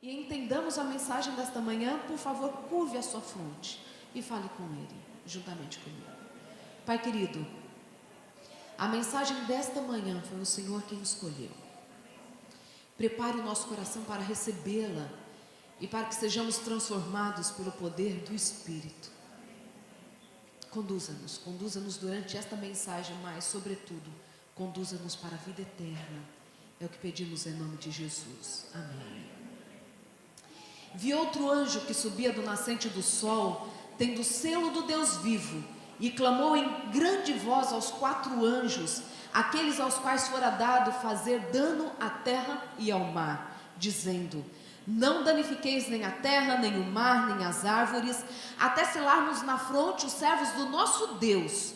e entendamos a mensagem desta manhã, por favor, curve a sua fronte e fale com Ele, juntamente comigo. Pai querido, a mensagem desta manhã foi o Senhor quem escolheu. Prepare o nosso coração para recebê-la e para que sejamos transformados pelo poder do Espírito. Conduza-nos durante esta mensagem, mas, sobretudo, conduza-nos para a vida eterna. É o que pedimos em nome de Jesus. Amém. Vi outro anjo que subia do nascente do sol, tendo o selo do Deus vivo, e clamou em grande voz aos 4 anjos, aqueles aos quais fora dado fazer dano à terra e ao mar, dizendo: não danifiqueis nem a terra, nem o mar, nem as árvores, até selarmos na fronte os servos do nosso Deus.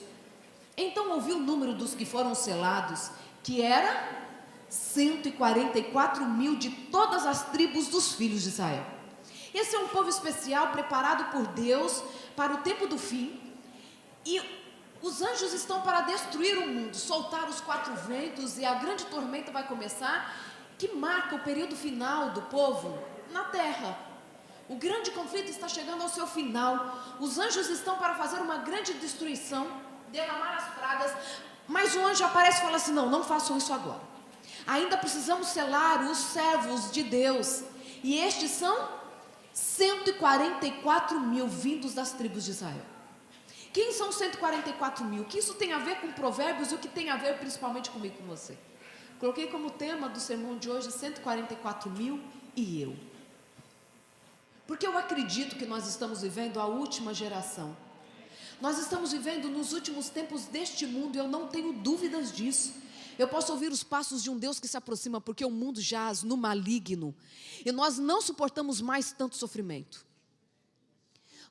Então ouvi o número dos que foram selados, que era 144.000 de todas as tribos dos filhos de Israel. Esse é um povo especial, preparado por Deus para o tempo do fim, e os anjos estão para destruir o mundo, soltar os 4 ventos, e a grande tormenta vai começar, que marca o período final do povo na terra. O grande conflito está chegando ao seu final. Os anjos estão para fazer uma grande destruição, derramar as pragas, mas o anjo aparece e fala assim: não façam isso agora. Ainda precisamos selar os servos de Deus, e estes são 144.000 vindos das tribos de Israel. Quem são 144.000? O que isso tem a ver com Provérbios e o que tem a ver principalmente comigo e com você? Coloquei como tema do sermão de hoje 144.000 e eu. Porque eu acredito que nós estamos vivendo a última geração. Nós estamos vivendo nos últimos tempos deste mundo, e eu não tenho dúvidas disso. Eu posso ouvir os passos de um Deus que se aproxima, porque o mundo jaz no maligno, e nós não suportamos mais tanto sofrimento.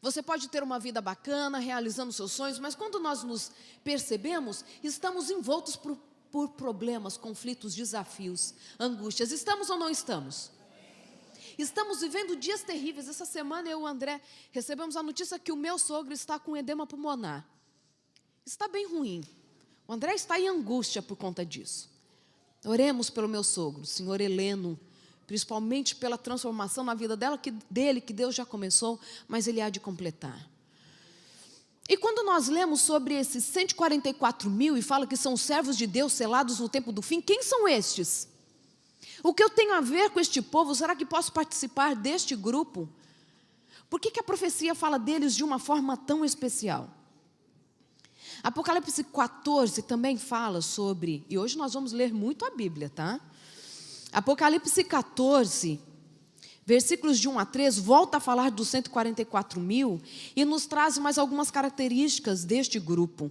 Você pode ter uma vida bacana, realizando seus sonhos, mas quando nós nos percebemos, estamos envoltos por problemas, conflitos, desafios, angústias. Estamos ou não estamos? Estamos vivendo dias terríveis. Essa semana eu e o André recebemos a notícia que o meu sogro está com edema pulmonar. Está bem ruim. O André está em angústia por conta disso. Oremos pelo meu sogro, senhor Heleno, principalmente pela transformação na vida dele, que Deus já começou, mas Ele há de completar. E quando nós lemos sobre esses 144.000 e fala que são servos de Deus selados no tempo do fim, quem são estes? O que eu tenho a ver com este povo? Será que posso participar deste grupo? Por que a profecia fala deles de uma forma tão especial? Apocalipse 14 também fala sobre, e hoje nós vamos ler muito a Bíblia, tá? Apocalipse 14, versículos de 1 a 3, volta a falar dos 144.000 e nos traz mais algumas características deste grupo.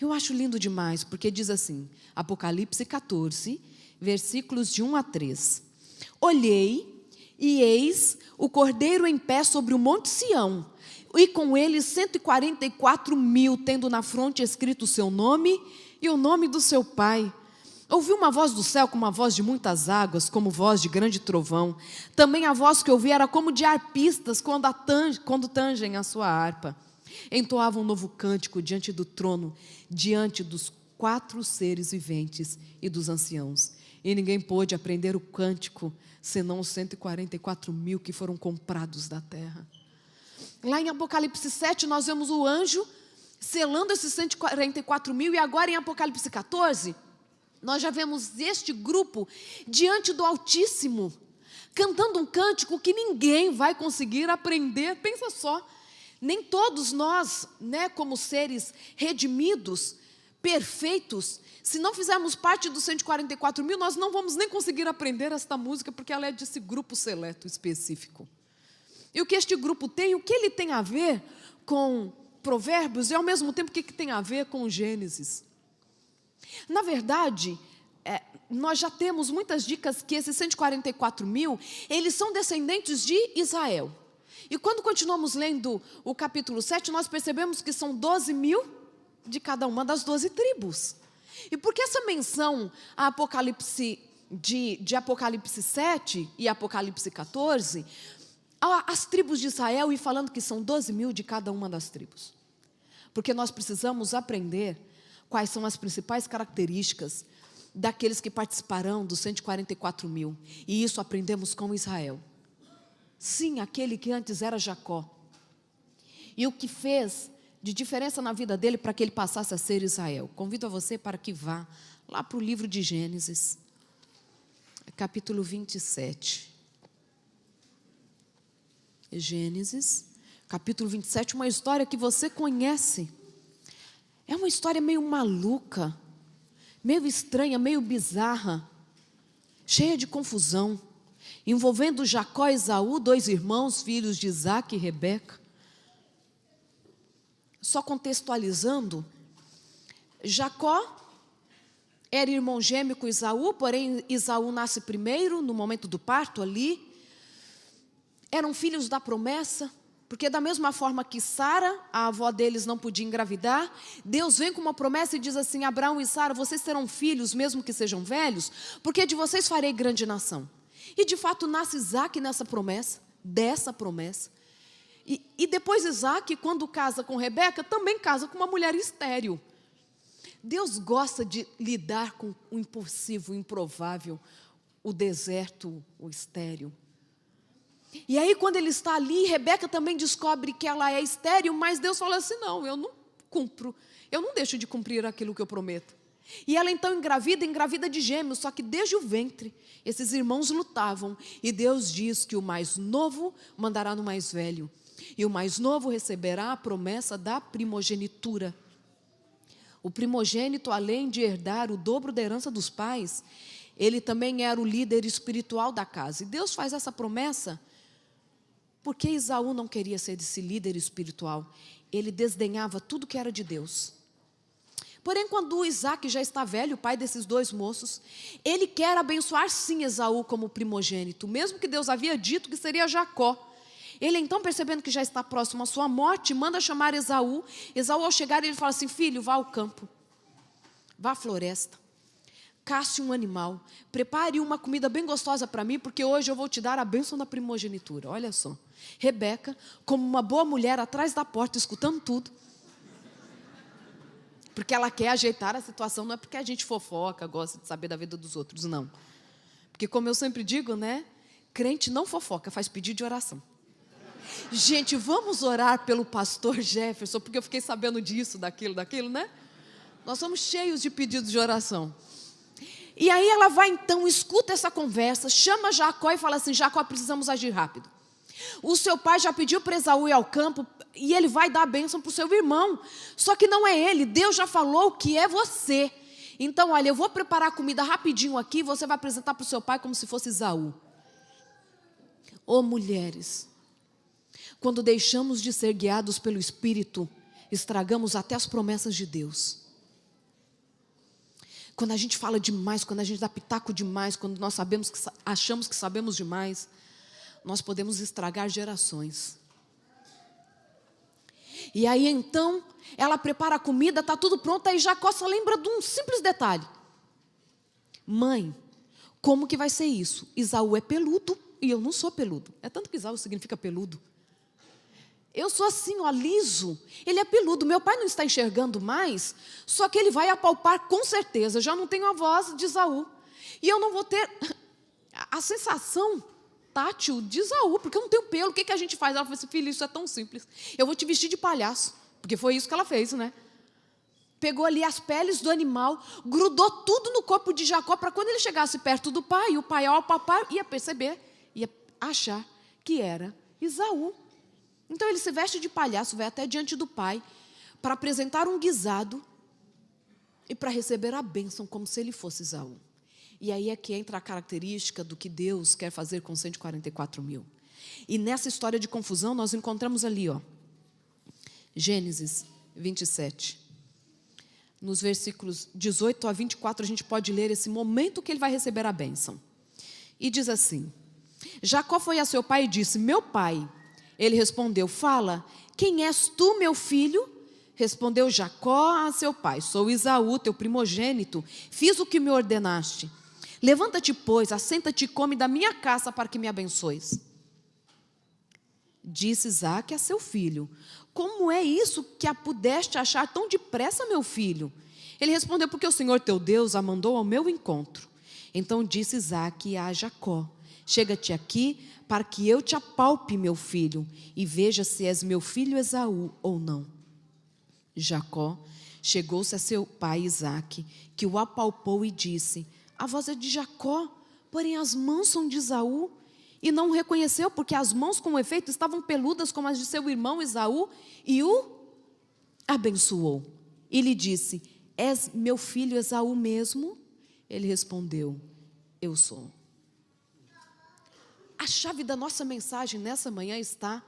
Eu acho lindo demais, porque diz assim, Apocalipse 14, versículos de 1 a 3. Olhei, e eis o Cordeiro em pé sobre o monte Sião, e com ele 144.000, tendo na fronte escrito o seu nome e o nome do seu Pai. Ouvi uma voz do céu como a voz de muitas águas, como voz de grande trovão. Também a voz que ouvi era como de arpistas quando tangem a sua harpa. Entoavam um novo cântico diante do trono, diante dos 4 seres viventes e dos anciãos. E ninguém pôde aprender o cântico, senão os 144.000 que foram comprados da terra. Lá em Apocalipse 7, nós vemos o anjo selando esses 144.000, e agora em Apocalipse 14... nós já vemos este grupo diante do Altíssimo, cantando um cântico que ninguém vai conseguir aprender. Pensa só, nem todos nós, como seres redimidos, perfeitos, se não fizermos parte dos 144.000, nós não vamos nem conseguir aprender esta música, porque ela é desse grupo seleto específico. E o que este grupo tem, o que ele tem a ver com Provérbios, e ao mesmo tempo o que tem a ver com Gênesis? Na verdade, nós já temos muitas dicas que esses 144.000, eles são descendentes de Israel. E quando continuamos lendo o capítulo 7, nós percebemos que são 12.000 de cada uma das 12 tribos. E por que essa menção a Apocalipse de Apocalipse 7 e Apocalipse 14, as tribos de Israel, e falando que são 12.000 de cada uma das tribos? Porque nós precisamos aprender quais são as principais características daqueles que participarão dos 144.000. E isso aprendemos com Israel. Sim, aquele que antes era Jacó. E o que fez de diferença na vida dele para que ele passasse a ser Israel. Convido a você para que vá lá para o livro de Gênesis, capítulo 27. Gênesis, capítulo 27, uma história que você conhece. É uma história meio maluca, meio estranha, meio bizarra, cheia de confusão, envolvendo Jacó e Esaú, 2 irmãos, filhos de Isaac e Rebeca. Só contextualizando, Jacó era irmão gêmeo com Esaú, porém Esaú nasce primeiro, no momento do parto ali. Eram filhos da promessa, porque da mesma forma que Sara, a avó deles, não podia engravidar, Deus vem com uma promessa e diz assim: Abraão e Sara, vocês terão filhos, mesmo que sejam velhos, porque de vocês farei grande nação. E de fato nasce Isaac nessa promessa, dessa promessa. E depois Isaac, quando casa com Rebeca, também casa com uma mulher estéril. Deus gosta de lidar com o impossível, o improvável, o deserto, o estéril. E aí quando ele está ali, Rebeca também descobre que ela é estéril, mas Deus fala assim: não, eu não cumpro, eu não deixo de cumprir aquilo que eu prometo. E ela então engravida de gêmeos, só que desde o ventre, esses irmãos lutavam. E Deus diz que o mais novo mandará no mais velho. E o mais novo receberá a promessa da primogenitura. O primogênito, além de herdar o dobro da herança dos pais, ele também era o líder espiritual da casa. E Deus faz essa promessa porque Esaú não queria ser esse líder espiritual. Ele desdenhava tudo que era de Deus. Porém, quando Isaac já está velho, o pai desses 2 moços, ele quer abençoar sim Esaú como primogênito, mesmo que Deus havia dito que seria Jacó. Ele então, percebendo que já está próximo à sua morte, manda chamar Esaú. Esaú, ao chegar, ele fala assim: filho, vá ao campo, vá à floresta, casse um animal, prepare uma comida bem gostosa para mim, porque hoje eu vou te dar a bênção da primogenitura. Olha só, Rebeca, como uma boa mulher, atrás da porta, escutando tudo, porque ela quer ajeitar a situação. Não é porque a gente fofoca, gosta de saber da vida dos outros, não. Porque, como eu sempre digo, né, crente não fofoca, faz pedido de oração. Gente, vamos orar pelo pastor Jefferson, porque eu fiquei sabendo disso, daquilo, né? Nós somos cheios de pedidos de oração. E aí ela vai então, escuta essa conversa, chama Jacó e fala assim: Jacó, precisamos agir rápido. O seu pai já pediu para Esaú ir ao campo e ele vai dar a bênção para o seu irmão. Só que não é ele, Deus já falou que é você. Então, olha, eu vou preparar a comida rapidinho aqui, você vai apresentar para o seu pai como se fosse Esaú. Ô mulheres, quando deixamos de ser guiados pelo Espírito, estragamos até as promessas de Deus. Quando a gente fala demais, quando a gente dá pitaco demais, quando nós achamos que sabemos demais, nós podemos estragar gerações. E aí então, ela prepara a comida, está tudo pronto, aí Jacó só lembra de um simples detalhe: mãe, como que vai ser isso? Esaú é peludo e eu não sou peludo. É tanto que Esaú significa peludo. Eu sou assim, ó, liso. Ele é peludo. Meu pai não está enxergando mais, só que ele vai apalpar com certeza. Eu já não tenho a voz de Esaú. E eu não vou ter a sensação tátil de Esaú, porque eu não tenho pelo. O que a gente faz? Ela falou assim: filho, isso é tão simples. Eu vou te vestir de palhaço. Porque foi isso que ela fez, né? Pegou ali as peles do animal, grudou tudo no corpo de Jacó, para quando ele chegasse perto do pai, o pai, ao apalpar, ia perceber, ia achar que era Esaú. Então ele se veste de palhaço, vai até diante do pai, para apresentar um guisado e para receber a bênção como se ele fosse Esaú. E aí é que entra a característica do que Deus quer fazer com 144 mil. E nessa história de confusão nós encontramos ali, ó, Gênesis 27. Nos versículos 18 a 24 a gente pode ler esse momento que ele vai receber a bênção. E diz assim: Jacó foi a seu pai e disse: meu pai. Ele respondeu: fala, quem és tu, meu filho? Respondeu Jacó a seu pai: sou Esaú, teu primogênito, fiz o que me ordenaste. Levanta-te, pois, assenta-te e come da minha caça para que me abençoes. Disse Isaque a seu filho: como é isso que a pudeste achar tão depressa, meu filho? Ele respondeu: porque o Senhor teu Deus a mandou ao meu encontro. Então disse Isaque a Jacó: chega-te aqui para que eu te apalpe, meu filho, e veja se és meu filho Esaú ou não. Jacó chegou-se a seu pai Isaque, que o apalpou e disse: a voz é de Jacó, porém as mãos são de Esaú. E não o reconheceu, porque as mãos, com efeito, estavam peludas como as de seu irmão Esaú, e o abençoou. E lhe disse: és meu filho Esaú mesmo? Ele respondeu: eu sou. A chave da nossa mensagem nessa manhã está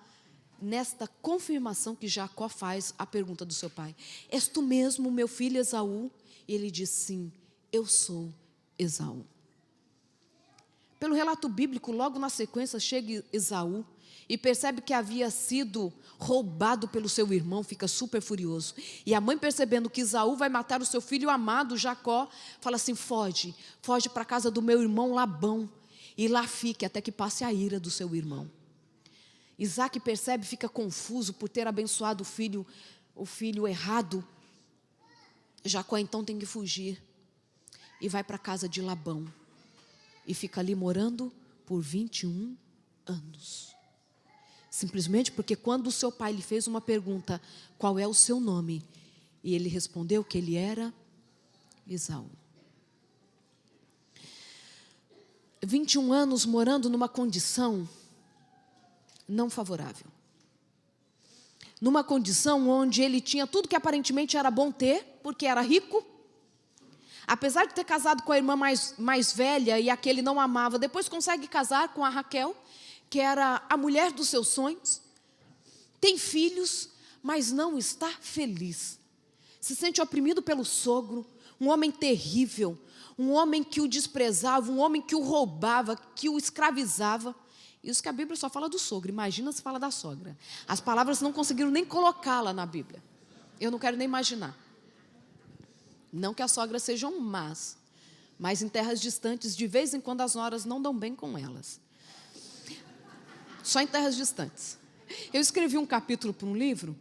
nesta confirmação que Jacó faz à pergunta do seu pai: és tu mesmo meu filho Esaú? E ele diz: sim, eu sou Esaú. Pelo relato bíblico, logo na sequência chega Esaú e percebe que havia sido roubado pelo seu irmão, fica super furioso. E a mãe, percebendo que Esaú vai matar o seu filho amado, Jacó, fala assim: foge para a casa do meu irmão Labão, e lá fique até que passe a ira do seu irmão. Isaque percebe, fica confuso por ter abençoado o filho errado. Jacó então tem que fugir e vai para a casa de Labão. E fica ali morando por 21 anos. Simplesmente porque quando o seu pai lhe fez uma pergunta: qual é o seu nome? E ele respondeu que ele era Esaú. 21 anos morando numa condição não favorável. Numa condição onde ele tinha tudo que aparentemente era bom ter, porque era rico. Apesar de ter casado com a irmã mais velha e a que ele não amava, depois consegue casar com a Raquel, que era a mulher dos seus sonhos. Tem filhos, mas não está feliz. Se sente oprimido pelo sogro, um homem terrível, um homem que o desprezava, um homem que o roubava, que o escravizava. Isso que a Bíblia só fala do sogro, imagina se fala da sogra. As palavras não conseguiram nem colocá-la na Bíblia. Eu não quero nem imaginar. Não que as sogras sejam más, mas em terras distantes, de vez em quando as noras não dão bem com elas. Só em terras distantes. Eu escrevi um capítulo para um livro,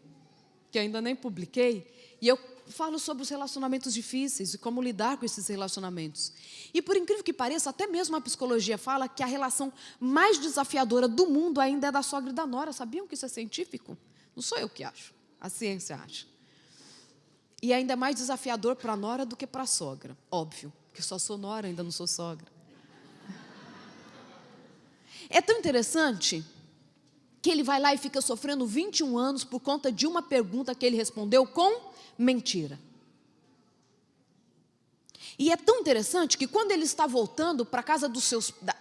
que ainda nem publiquei, e eu falo sobre os relacionamentos difíceis e como lidar com esses relacionamentos. E por incrível que pareça, até mesmo a psicologia fala que a relação mais desafiadora do mundo ainda é da sogra e da nora. Sabiam que isso é científico? Não sou eu que acho, a ciência acha. E ainda é mais desafiador para a nora do que para a sogra. Óbvio, que só sou nora, ainda não sou sogra. É tão interessante que ele vai lá e fica sofrendo 21 anos por conta de uma pergunta que ele respondeu com mentira. E é tão interessante que quando ele está voltando para a casa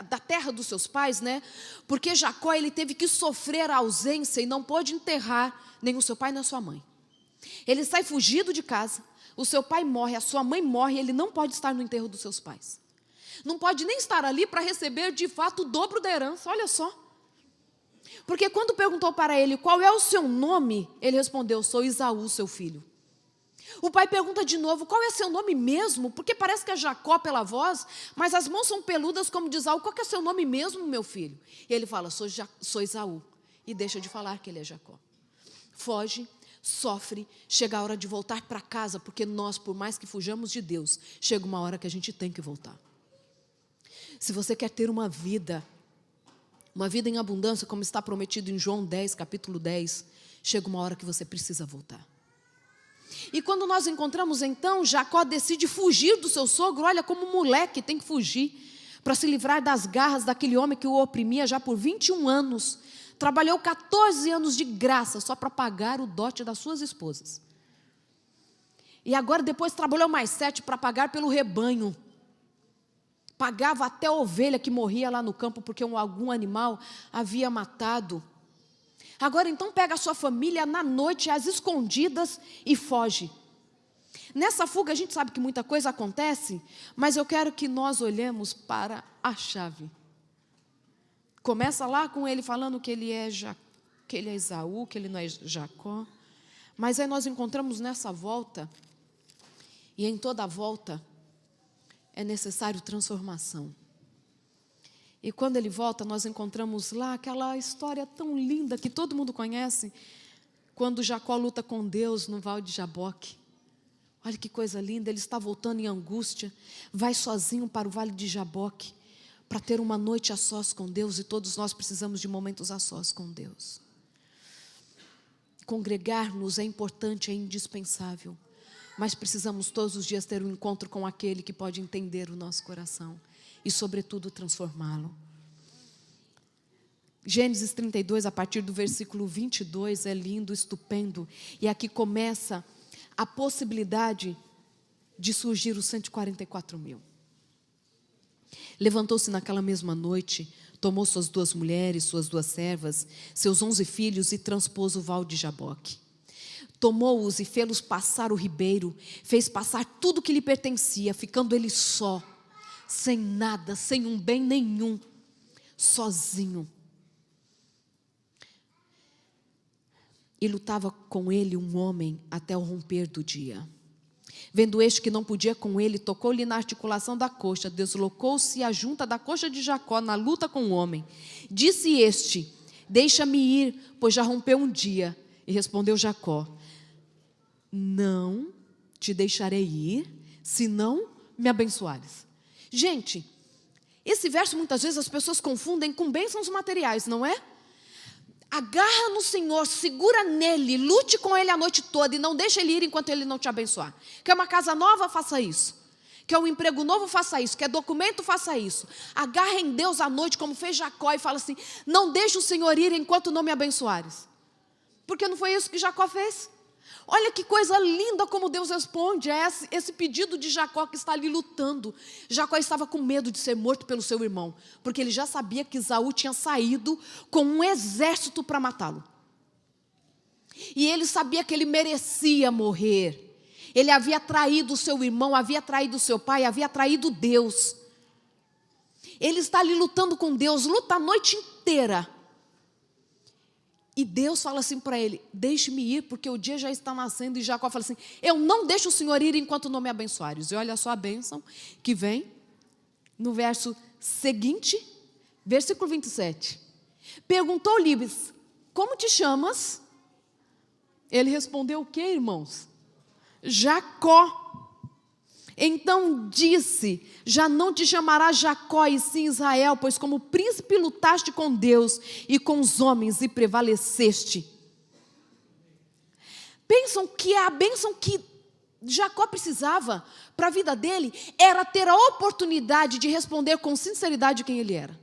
da terra dos seus pais, né? Porque Jacó, ele teve que sofrer a ausência e não pôde enterrar nem o seu pai nem a sua mãe. Ele sai fugido de casa, o seu pai morre, a sua mãe morre, e ele não pode estar no enterro dos seus pais. Não pode nem estar ali para receber de fato o dobro da herança, olha só. Porque quando perguntou para ele qual é o seu nome, ele respondeu: sou Esaú, seu filho. O pai pergunta de novo: qual é seu nome mesmo? Porque parece que é Jacó pela voz, mas as mãos são peludas como de Esaú. Qual que é seu nome mesmo, meu filho? E ele fala: sou Esaú. E deixa de falar que ele é Jacó. Foge, sofre, chega a hora de voltar para casa, porque nós, por mais que fujamos de Deus, chega uma hora que a gente tem que voltar. Se você quer ter uma vida em abundância, como está prometido em João 10, capítulo 10, chega uma hora que você precisa voltar. E quando nós encontramos então, Jacó decide fugir do seu sogro. Olha como um moleque tem que fugir para se livrar das garras daquele homem que o oprimia já por 21 anos. Trabalhou 14 anos de graça só para pagar o dote das suas esposas. E agora depois trabalhou mais 7 para pagar pelo rebanho. Pagava até a ovelha que morria lá no campo porque algum animal havia matado. Agora então pega a sua família na noite, às escondidas, e foge. Nessa fuga a gente sabe que muita coisa acontece, mas eu quero que nós olhemos para a chave. Começa lá com ele falando que ele é Esaú, que ele não é Jacó. Mas aí nós encontramos nessa volta, e em toda a volta é necessário transformação. E quando ele volta, nós encontramos lá aquela história tão linda que todo mundo conhece, quando Jacó luta com Deus no Vale de Jaboque. Olha que coisa linda, ele está voltando em angústia, vai sozinho para o Vale de Jaboque, para ter uma noite a sós com Deus, e todos nós precisamos de momentos a sós com Deus. Congregar-nos é importante, é indispensável, mas precisamos todos os dias ter um encontro com aquele que pode entender o nosso coração e, sobretudo, transformá-lo. Gênesis 32, a partir do versículo 22, é lindo, estupendo, e aqui começa a possibilidade de surgir os 144.000. Levantou-se naquela mesma noite, tomou suas 2 mulheres, suas 2 servas, seus 11 filhos e transpôs o val de Jaboque. Tomou-os e fê-los passar o ribeiro, fez passar tudo que lhe pertencia, ficando ele só, sem nada, sem um bem nenhum, sozinho. E lutava com ele um homem até o romper do dia. Vendo este que não podia com ele, tocou-lhe na articulação da coxa, deslocou-se a junta da coxa de Jacó na luta com o homem. Disse este: deixa-me ir, pois já rompeu um dia. E respondeu Jacó: não te deixarei ir, se não me abençoares. Gente, esse verso muitas vezes as pessoas confundem com bênçãos materiais, não é? Agarra no Senhor, segura nele, lute com ele a noite toda e não deixe ele ir enquanto ele não te abençoar. Quer uma casa nova? Faça isso. Quer um emprego novo? Faça isso. Quer documento? Faça isso. Agarra em Deus à noite, como fez Jacó, e fala assim: não deixe o Senhor ir enquanto não me abençoares. Porque não foi isso que Jacó fez? Olha que coisa linda como Deus responde a esse pedido de Jacó, que está ali lutando. Jacó estava com medo de ser morto pelo seu irmão, porque ele já sabia que Esaú tinha saído com um exército para matá-lo. E ele sabia que ele merecia morrer. Ele havia traído o seu irmão, havia traído o seu pai, havia traído Deus. Ele está ali lutando com Deus, luta a noite inteira. E Deus fala assim para ele: deixe-me ir, porque o dia já está nascendo. E Jacó fala assim: eu não deixo o Senhor ir enquanto não me abençoares. E olha só a bênção que vem no verso seguinte, versículo 27. Perguntou-lhes: como te chamas? Ele respondeu o quê, irmãos? Jacó. Então disse: já não te chamarás Jacó, e sim Israel, pois como príncipe lutaste com Deus e com os homens e prevaleceste. Pensam que a bênção que Jacó precisava para a vida dele era ter a oportunidade de responder com sinceridade quem ele era.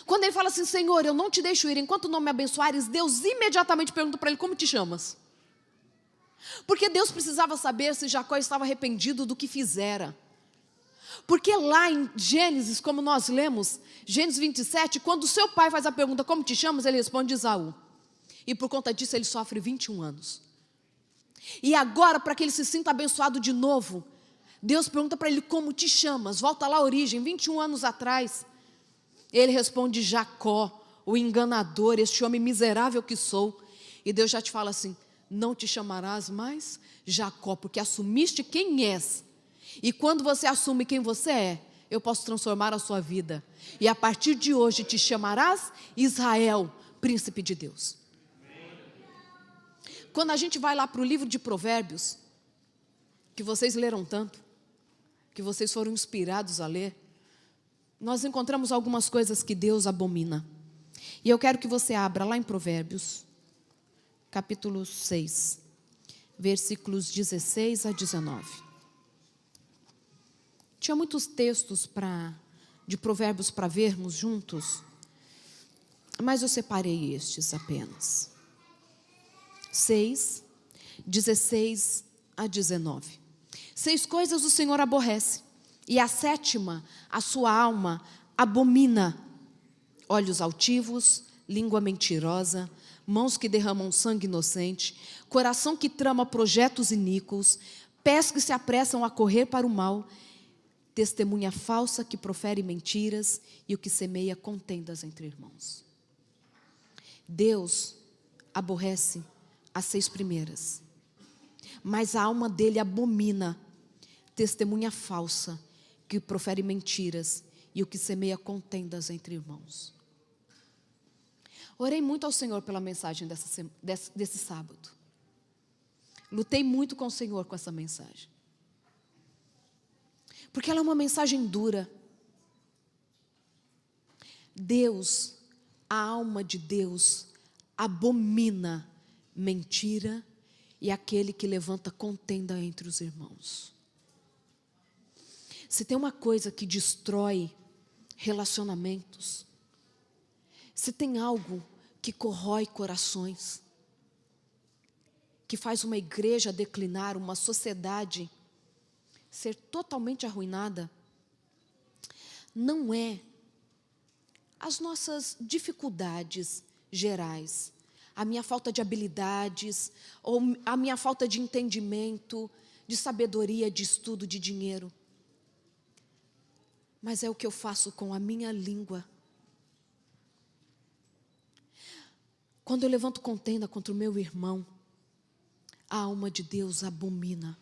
Quando ele fala assim: Senhor, eu não te deixo ir enquanto não me abençoares, Deus imediatamente pergunta para ele: como te chamas? Porque Deus precisava saber se Jacó estava arrependido do que fizera. Porque lá em Gênesis, como nós lemos, Gênesis 27, quando seu pai faz a pergunta: como te chamas? Ele responde: Esaú. E por conta disso ele sofre 21 anos. E agora, para que ele se sinta abençoado de novo, Deus pergunta para ele: como te chamas? Volta lá à origem, 21 anos atrás. Ele responde: Jacó, o enganador, este homem miserável que sou. E Deus já te fala assim: não te chamarás mais Jacó, porque assumiste quem és. E quando você assume quem você é, eu posso transformar a sua vida. E a partir de hoje te chamarás Israel, príncipe de Deus. Quando a gente vai lá para o livro de Provérbios, que vocês leram tanto, que vocês foram inspirados a ler, nós encontramos algumas coisas que Deus abomina. E eu quero que você abra lá em Provérbios, capítulo 6, versículos 16 a 19. Tinha muitos textos de provérbios para vermos juntos, mas eu separei estes apenas. 6, 16 a 19. 6 coisas o Senhor aborrece, e a 7ª a sua alma abomina: olhos altivos, língua mentirosa, mãos que derramam sangue inocente, coração que trama projetos iníquos, pés que se apressam a correr para o mal, testemunha falsa que profere mentiras e o que semeia contendas entre irmãos. Deus aborrece as 6 primeiras, mas a alma dele abomina testemunha falsa que profere mentiras e o que semeia contendas entre irmãos. Orei muito ao Senhor pela mensagem desse sábado. Lutei muito com o Senhor com essa mensagem. Porque ela é uma mensagem dura. Deus, a alma de Deus, abomina mentira e aquele que levanta contenda entre os irmãos. Se tem uma coisa que destrói relacionamentos, se tem algo que corrói corações, que faz uma igreja declinar, uma sociedade ser totalmente arruinada, não é as nossas dificuldades gerais, a minha falta de habilidades, ou a minha falta de entendimento, de sabedoria, de estudo, de dinheiro. Mas é o que eu faço com a minha língua. Quando eu levanto contenda contra o meu irmão, a alma de Deus abomina.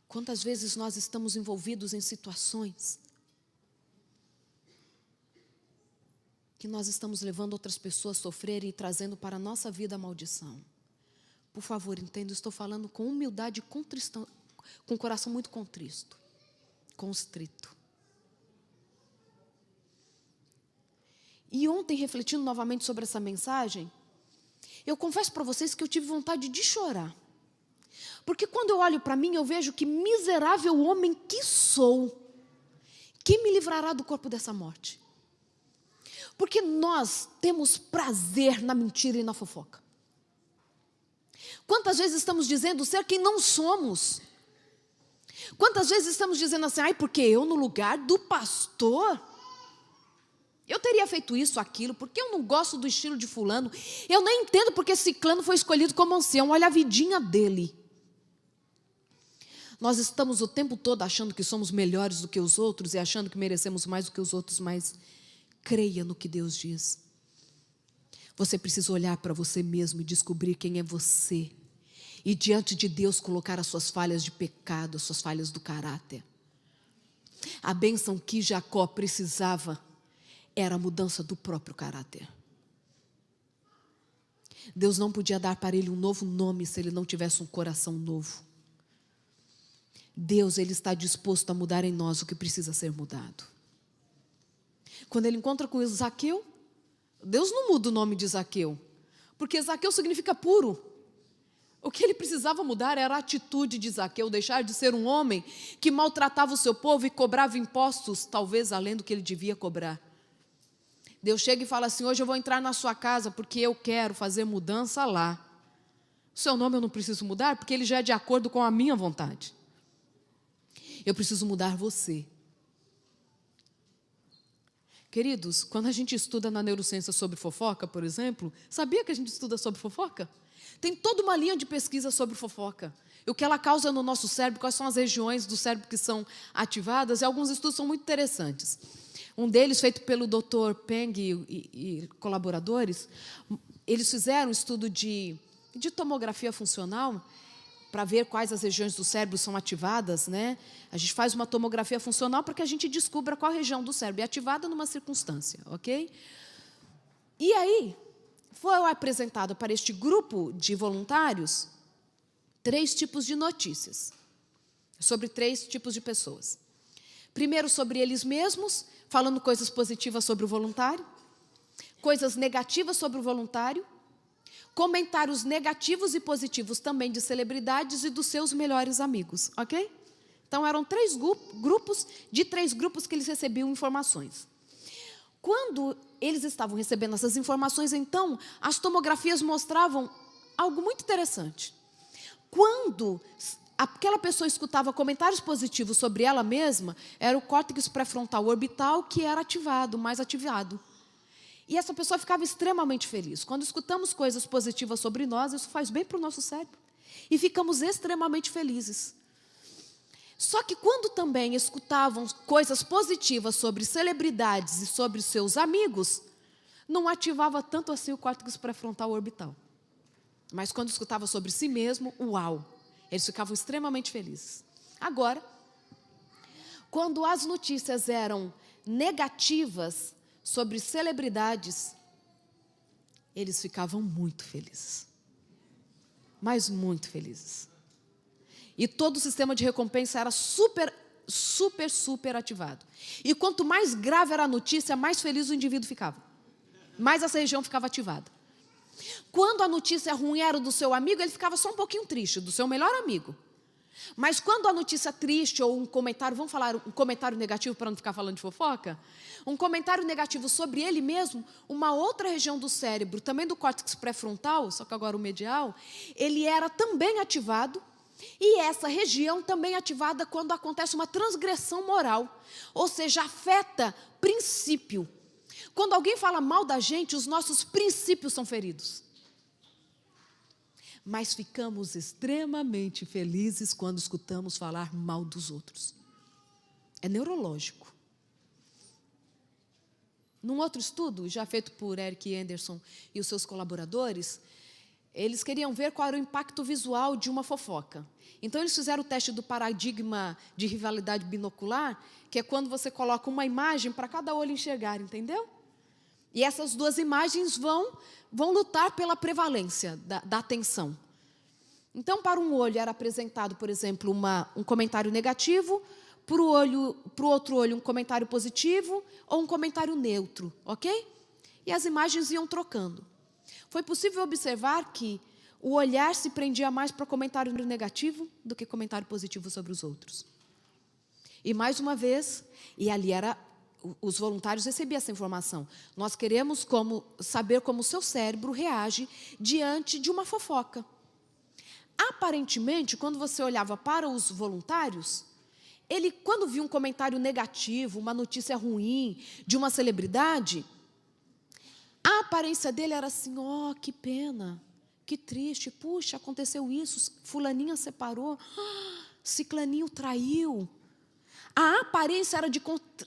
Quantas vezes nós estamos envolvidos em situações que nós estamos levando outras pessoas a sofrerem e trazendo para a nossa vida a maldição? Por favor, entenda, estou falando com humildade e contrição, com o coração muito contrito. E ontem, refletindo novamente sobre essa mensagem, eu confesso para vocês que eu tive vontade de chorar. Porque quando eu olho para mim, eu vejo que miserável homem que sou, quem me livrará do corpo dessa morte? Porque nós temos prazer na mentira e na fofoca. Quantas vezes estamos dizendo ser quem não somos? Quantas vezes estamos dizendo assim, porque eu no lugar do pastor, eu teria feito isso, aquilo, porque eu não gosto do estilo de fulano, eu nem entendo porque ciclano foi escolhido como ancião, olha a vidinha dele. Nós estamos o tempo todo achando que somos melhores do que os outros e achando que merecemos mais do que os outros, mas creia no que Deus diz. Você precisa olhar para você mesmo e descobrir quem é você. E diante de Deus colocar as suas falhas de pecado, as suas falhas do caráter. A bênção que Jacó precisava era a mudança do próprio caráter. Deus não podia dar para ele um novo nome se ele não tivesse um coração novo. Deus, Ele está disposto a mudar em nós o que precisa ser mudado. Quando ele encontra com Zaqueu, Deus não muda o nome de Zaqueu, porque Zaqueu significa puro. O que ele precisava mudar era a atitude de Zaqueu, deixar de ser um homem que maltratava o seu povo e cobrava impostos, talvez além do que ele devia cobrar. Deus chega e fala assim, hoje eu vou entrar na sua casa porque eu quero fazer mudança lá. O seu nome eu não preciso mudar porque ele já é de acordo com a minha vontade. Eu preciso mudar você. Queridos, quando a gente estuda na neurociência sobre fofoca, por exemplo, sabia que a gente estuda sobre fofoca? Tem toda uma linha de pesquisa sobre fofoca. E o que ela causa no nosso cérebro, quais são as regiões do cérebro que são ativadas, e alguns estudos são muito interessantes. Um deles, feito pelo Dr. Peng e colaboradores, eles fizeram um estudo de tomografia funcional, para ver quais as regiões do cérebro são ativadas, né? A gente faz uma tomografia funcional para que a gente descubra qual região do cérebro é ativada numa circunstância, ok? E aí, foi apresentado para este grupo de voluntários 3 tipos de notícias, sobre 3 tipos de pessoas. Primeiro, sobre eles mesmos, falando coisas positivas sobre o voluntário, coisas negativas sobre o voluntário, comentários negativos e positivos também de celebridades e dos seus melhores amigos, ok? Então, eram 3 grupos, de 3 grupos que eles recebiam informações. Quando eles estavam recebendo essas informações, então, as tomografias mostravam algo muito interessante. Quando aquela pessoa escutava comentários positivos sobre ela mesma, era o córtex pré-frontal orbital que era ativado, mais ativado. E essa pessoa ficava extremamente feliz. Quando escutamos coisas positivas sobre nós, isso faz bem para o nosso cérebro. E ficamos extremamente felizes. Só que quando também escutavam coisas positivas sobre celebridades e sobre seus amigos, não ativava tanto assim o córtex pré-frontal orbital. Mas quando escutava sobre si mesmo, uau, eles ficavam extremamente felizes. Agora, quando as notícias eram negativas sobre celebridades, eles ficavam muito felizes. Mas muito felizes. E todo o sistema de recompensa era super super, super ativado. E quanto mais grave era a notícia, mais feliz o indivíduo ficava. Mais essa região ficava ativada. Quando a notícia ruim era do seu amigo, ele ficava só um pouquinho triste, do seu melhor amigo. Mas quando a notícia triste ou um comentário, vamos falar um comentário negativo para não ficar falando de fofoca? Um comentário negativo sobre ele mesmo, uma outra região do cérebro, também do córtex pré-frontal, só que agora o medial, ele era também ativado. E essa região também é ativada quando acontece uma transgressão moral, ou seja, afeta princípio. Quando alguém fala mal da gente, os nossos princípios são feridos. Mas ficamos extremamente felizes quando escutamos falar mal dos outros. É neurológico. Num outro estudo, já feito por Eric Anderson e os seus colaboradores, eles queriam ver qual era o impacto visual de uma fofoca. Então, eles fizeram o teste do paradigma de rivalidade binocular, que é quando você coloca uma imagem para cada olho enxergar, entendeu? E essas duas imagens vão lutar pela prevalência da atenção. Então, para um olho era apresentado, por exemplo, um comentário negativo, para o outro olho um comentário positivo ou um comentário neutro, ok? E as imagens iam trocando. Foi possível observar que o olhar se prendia mais para comentário negativo do que comentário positivo sobre os outros. E mais uma vez, e ali os voluntários recebiam essa informação. Nós queremos saber como o seu cérebro reage diante de uma fofoca. Aparentemente, quando você olhava para os voluntários, ele, quando via um comentário negativo, uma notícia ruim de uma celebridade, a aparência dele era assim: ó, que pena, que triste, puxa, aconteceu isso, fulaninha separou, ciclaninho traiu. A aparência era de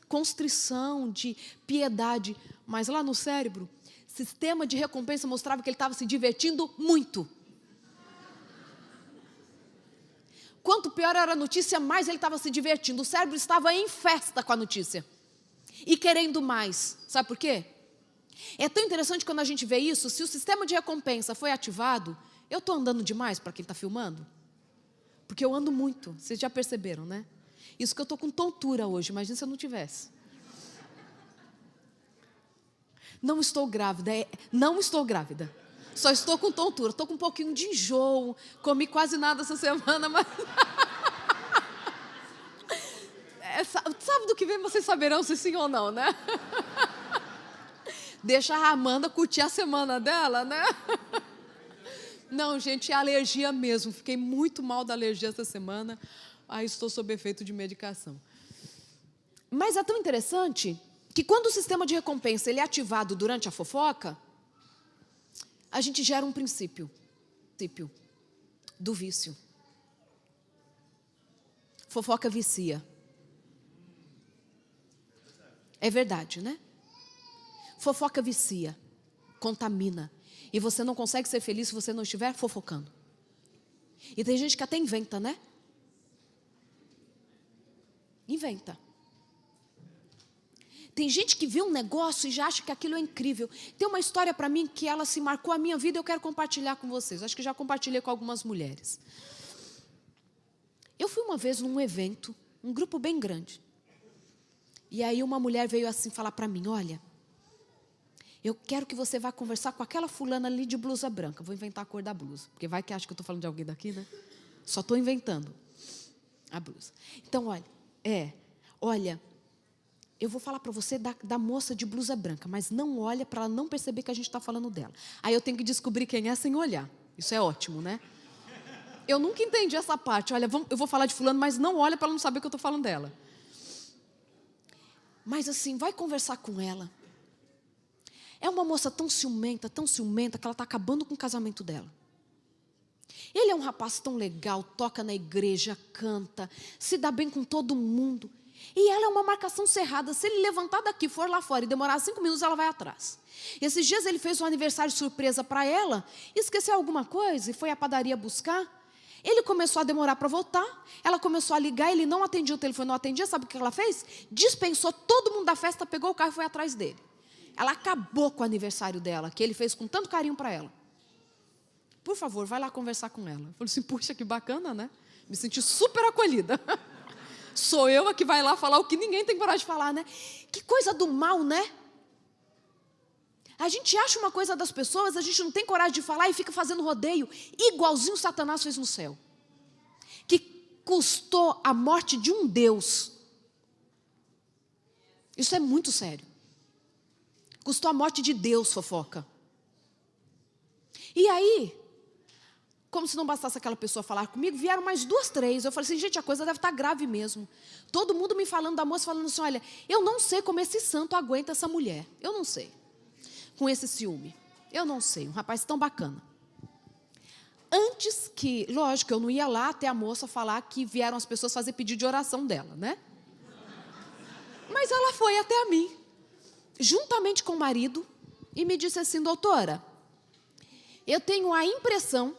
constrição, de piedade, mas lá no cérebro, sistema de recompensa mostrava que ele estava se divertindo muito. Quanto pior era a notícia, mais ele estava se divertindo. O cérebro estava em festa com a notícia e querendo mais. Sabe por quê? É tão interessante quando a gente vê isso. Se o sistema de recompensa foi ativado, eu estou andando demais para quem está filmando? Porque eu ando muito, vocês já perceberam, né? Isso que eu estou com tontura hoje, imagina se eu não tivesse. Não estou grávida, não estou grávida. Só estou com tontura, estou com um pouquinho de enjoo, comi quase nada essa semana, mas... sabe do que vem, vocês saberão se sim ou não, né? Deixa a Amanda curtir a semana dela, né? Não, gente, é alergia mesmo. Fiquei muito mal da alergia essa semana. Aí estou sob efeito de medicação. Mas é tão interessante que quando o sistema de recompensa ele é ativado durante a fofoca, a gente gera um princípio do vício. Fofoca vicia. É verdade, né? Fofoca vicia, contamina. E você não consegue ser feliz se você não estiver fofocando. E tem gente que até inventa, né? Inventa. Tem gente que vê um negócio e já acha que aquilo é incrível. Tem uma história para mim que ela se marcou a minha vida e eu quero compartilhar com vocês. Acho que já compartilhei com algumas mulheres. Eu fui uma vez num evento, um grupo bem grande. E aí uma mulher veio assim falar para mim: olha, eu quero que você vá conversar com aquela fulana ali de blusa branca. Vou inventar a cor da blusa, porque vai que acha que eu estou falando de alguém daqui, né? Só estou inventando a blusa. Então, olha, eu vou falar para você da moça de blusa branca, mas não olha para ela não perceber que a gente está falando dela. Aí eu tenho que descobrir quem é sem olhar. Isso é ótimo, né? Eu nunca entendi essa parte. Olha, eu vou falar de fulano, mas não olha para ela não saber que eu estou falando dela. Mas assim, vai conversar com ela. É uma moça tão ciumenta, que ela está acabando com o casamento dela. Ele é um rapaz tão legal, toca na igreja, canta, se dá bem com todo mundo. E ela é uma marcação cerrada. Se ele levantar daqui, for lá fora e demorar 5 minutos, ela vai atrás. Esses dias ele fez um aniversário surpresa para ela, esqueceu alguma coisa e foi à padaria buscar. Ele começou a demorar para voltar, ela começou a ligar, ele não atendia o telefone, não atendia, sabe o que ela fez? Dispensou todo mundo da festa, pegou o carro e foi atrás dele. Ela acabou com o aniversário dela, que ele fez com tanto carinho para ela. Por favor, vai lá conversar com ela. Eu falei assim, puxa, que bacana, né? Me senti super acolhida. sou eu a que vai lá falar o que ninguém tem coragem de falar, né? Que coisa do mal, né? A gente acha uma coisa das pessoas, a gente não tem coragem de falar e fica fazendo rodeio, igualzinho Satanás fez no céu. Que custou a morte de um Deus. Isso é muito sério. Custou a morte de Deus, fofoca. E aí, como se não bastasse aquela pessoa falar comigo, vieram mais 2, 3. Eu falei assim, gente, a coisa deve estar grave mesmo. Todo mundo me falando da moça, falando assim, olha, eu não sei como esse santo aguenta essa mulher. Eu não sei. Com esse ciúme. Eu não sei, um rapaz tão bacana. Antes que, lógico, eu não ia lá até a moça falar que vieram as pessoas fazer pedido de oração dela, né? Mas ela foi até a mim, juntamente com o marido, e me disse assim, doutora, eu tenho a impressão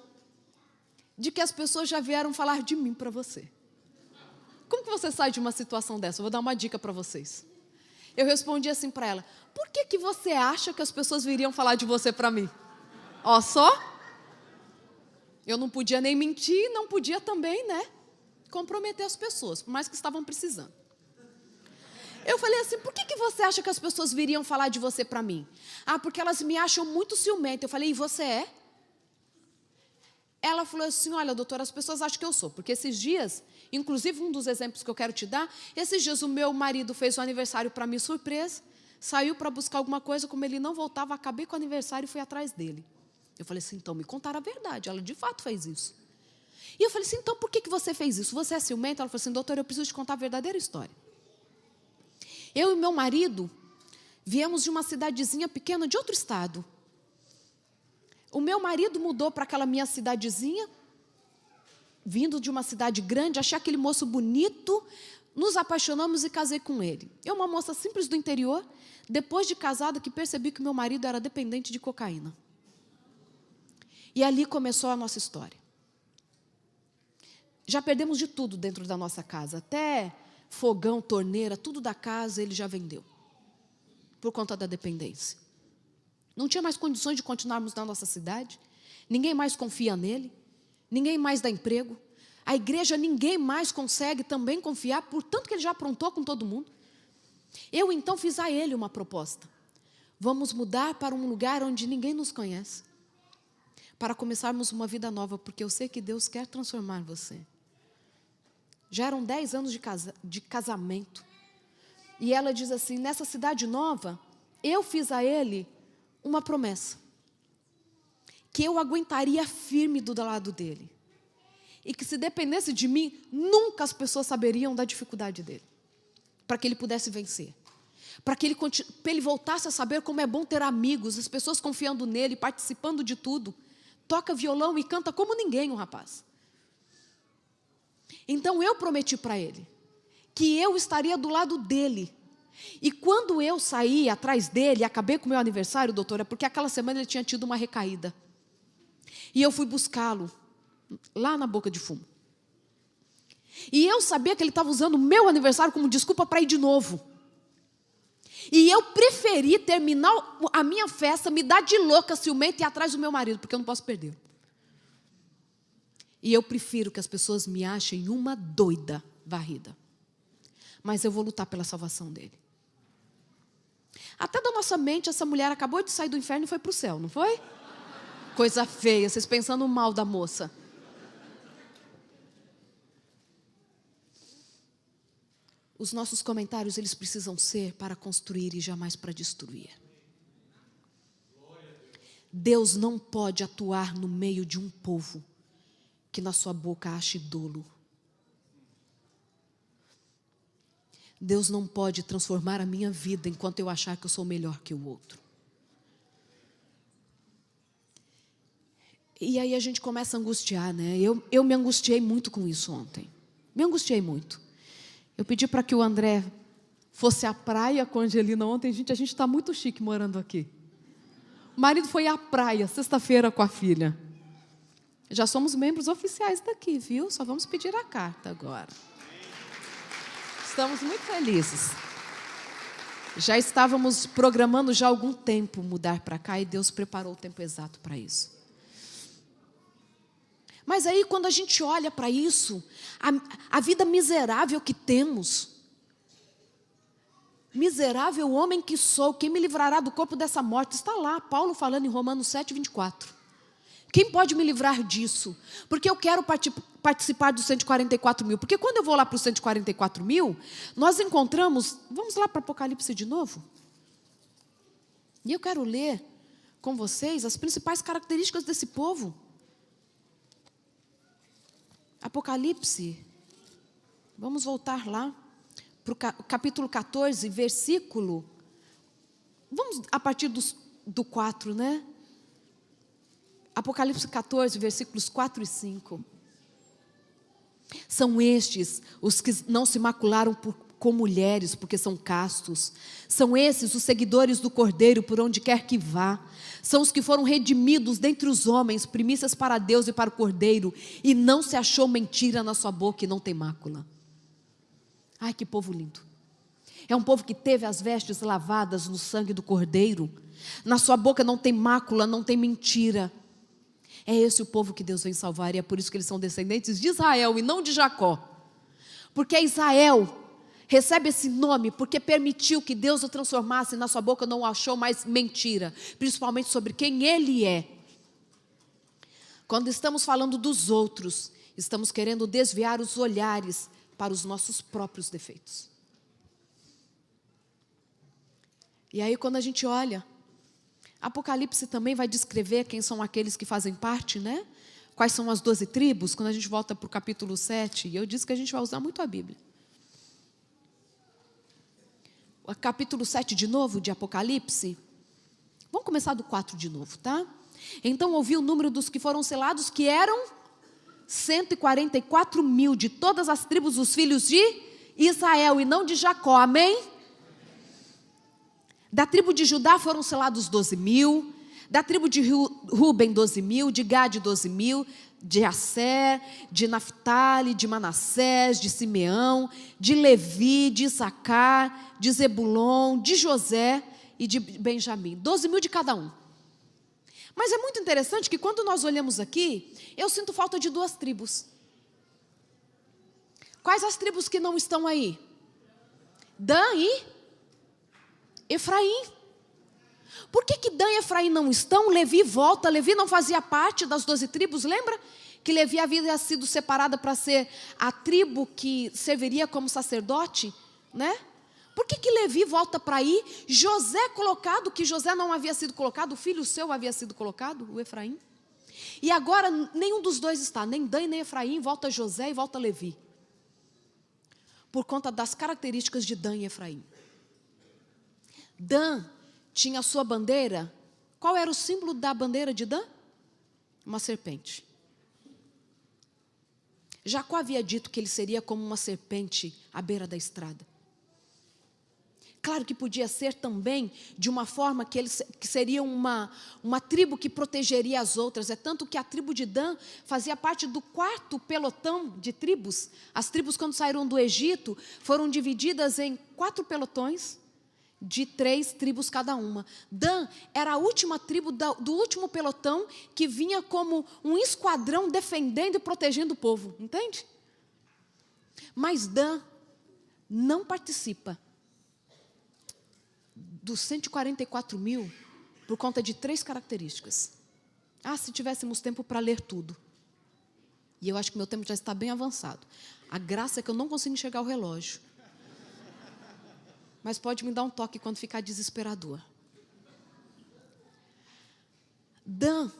de que as pessoas já vieram falar de mim para você. Como que você sai de uma situação dessa? Eu vou dar uma dica para vocês. Eu respondi assim para ela, por que você acha que as pessoas viriam falar de você para mim? Ó só, eu não podia nem mentir, não podia também, né, comprometer as pessoas, por mais que estavam precisando. Eu falei assim, por que você acha que as pessoas viriam falar de você para mim? Ah, porque elas me acham muito ciumenta. Eu falei, e você é? Ela falou assim, olha, doutora, as pessoas acham que eu sou. Porque esses dias, inclusive um dos exemplos que eu quero te dar, esses dias o meu marido fez um aniversário para mim surpresa, saiu para buscar alguma coisa, como ele não voltava, acabei com o aniversário e fui atrás dele. Eu falei assim, então me contaram a verdade. Ela de fato fez isso. E eu falei assim, então por que você fez isso? Você é ciumenta? Ela falou assim, doutora, eu preciso te contar a verdadeira história. Eu e meu marido viemos de uma cidadezinha pequena de outro estado. O meu marido mudou para aquela minha cidadezinha, vindo de uma cidade grande, achei aquele moço bonito, nos apaixonamos e casei com ele. Eu, uma moça simples do interior, depois de casada, que percebi que meu marido era dependente de cocaína. E ali começou a nossa história. Já perdemos de tudo dentro da nossa casa, até fogão, torneira, tudo da casa ele já vendeu, por conta da dependência. Não tinha mais condições de continuarmos na nossa cidade, ninguém mais confia nele, ninguém mais dá emprego, a igreja ninguém mais consegue também confiar, por tanto que ele já aprontou com todo mundo. Eu então fiz a ele uma proposta, vamos mudar para um lugar onde ninguém nos conhece, para começarmos uma vida nova, porque eu sei que Deus quer transformar você. Já eram 10 anos de casamento. E ela diz assim, nessa cidade nova, eu fiz a ele uma promessa. Que eu aguentaria firme do lado dele. E que se dependesse de mim, nunca as pessoas saberiam da dificuldade dele. Para que ele pudesse vencer. Para que ele voltasse a saber como é bom ter amigos, as pessoas confiando nele, participando de tudo. Toca violão e canta como ninguém, um rapaz. Então eu prometi para ele que eu estaria do lado dele. E quando eu saí atrás dele, acabei com o meu aniversário, doutora, porque aquela semana ele tinha tido uma recaída. E eu fui buscá-lo lá na Boca de Fumo. E eu sabia que ele estava usando o meu aniversário como desculpa para ir de novo. E eu preferi terminar a minha festa, me dar de louca, ciumenta e ir atrás do meu marido, porque eu não posso perdê-lo. E eu prefiro que as pessoas me achem uma doida varrida. Mas eu vou lutar pela salvação dele. Até da nossa mente, essa mulher acabou de sair do inferno e foi para o céu, não foi? Coisa feia, vocês pensando mal da moça. Os nossos comentários, eles precisam ser para construir e jamais para destruir. Deus não pode atuar no meio de um povo que na sua boca ache dolo. Deus não pode transformar a minha vida enquanto eu achar que eu sou melhor que o outro. E aí a gente começa a angustiar, né? Eu me angustiei muito com isso ontem. Me angustiei muito. Eu pedi para que o André fosse à praia com a Angelina ontem. Gente, a gente está muito chique morando aqui. O marido foi à praia sexta-feira com a filha. Já somos membros oficiais daqui, viu? Só vamos pedir a carta agora. Estamos muito felizes. Já estávamos programando já há algum tempo mudar para cá e Deus preparou o tempo exato para isso. Mas aí, quando a gente olha para isso, a vida miserável que temos, miserável homem que sou, quem me livrará do corpo dessa morte? Está lá, Paulo falando em Romanos 7, 24. Quem pode me livrar disso? Porque eu quero participar dos 144 mil. Porque quando eu vou lá para os 144 mil, nós encontramos, vamos lá para Apocalipse de novo. E eu quero ler com vocês as principais características desse povo. Apocalipse, vamos voltar lá para o capítulo 14, versículo, vamos a partir do 4, né? Apocalipse 14, versículos 4 e 5. São estes os que não se macularam com mulheres, porque são castos. São esses os seguidores do Cordeiro, por onde quer que vá. São os que foram redimidos dentre os homens, primícias para Deus e para o Cordeiro, e não se achou mentira na sua boca e não tem mácula. Ai, que povo lindo. É um povo que teve as vestes lavadas no sangue do Cordeiro. Na sua boca não tem mácula, não tem mentira. É esse o povo que Deus vem salvar, e é por isso que eles são descendentes de Israel e não de Jacó. Porque Israel recebe esse nome porque permitiu que Deus o transformasse, e na sua boca não achou mais mentira, principalmente sobre quem ele é. Quando estamos falando dos outros, estamos querendo desviar os olhares para os nossos próprios defeitos. E aí, quando a gente olha, Apocalipse também vai descrever quem são aqueles que fazem parte, né? Quais são as 12 tribos, quando a gente volta para o capítulo 7, e eu disse que a gente vai usar muito a Bíblia. O capítulo 7 de novo, de Apocalipse, vamos começar do 4 de novo, tá? Então ouvi o número dos que foram selados, que eram 144 mil, de todas as tribos dos filhos de Israel, e não de Jacó, amém? Da tribo de Judá foram selados 12 mil, da tribo de Ruben 12 mil, de Gade 12 mil, de Asser, de Naftali, de Manassés, de Simeão, de Levi, de Issacar, de Zebulon, de José e de Benjamim. 12 mil de cada um. Mas é muito interessante que quando nós olhamos aqui, eu sinto falta de 2 tribos. Quais as tribos que não estão aí? Dan e Efraim. Por que Dan e Efraim não estão? Levi volta. Levi não fazia parte das 12 tribos, lembra? Que Levi havia sido separada para ser a tribo que serviria como sacerdote, né? Por que Levi volta para aí? José colocado, que José não havia sido colocado, o filho seu havia sido colocado, o Efraim. E agora nenhum dos dois está, nem Dan nem Efraim, volta José e volta Levi. Por conta das características de Dan e Efraim. Dan tinha a sua bandeira. Qual era o símbolo da bandeira de Dan? Uma serpente. Jacó havia dito que ele seria como uma serpente à beira da estrada. Claro que podia ser também de uma forma que seria uma tribo que protegeria as outras. É tanto que a tribo de Dan fazia parte do 4º pelotão de tribos. As tribos, quando saíram do Egito, foram divididas em 4 pelotões, de 3 tribos cada uma. Dan era a última tribo do último pelotão, que vinha como um esquadrão defendendo e protegendo o povo, entende? Mas Dan não participa dos 144 mil por conta de 3 características. Se tivéssemos tempo para ler tudo. E eu acho que meu tempo já está bem avançado. A graça é que eu não consigo enxergar o relógio. Mas pode me dar um toque quando ficar desesperador. Dan,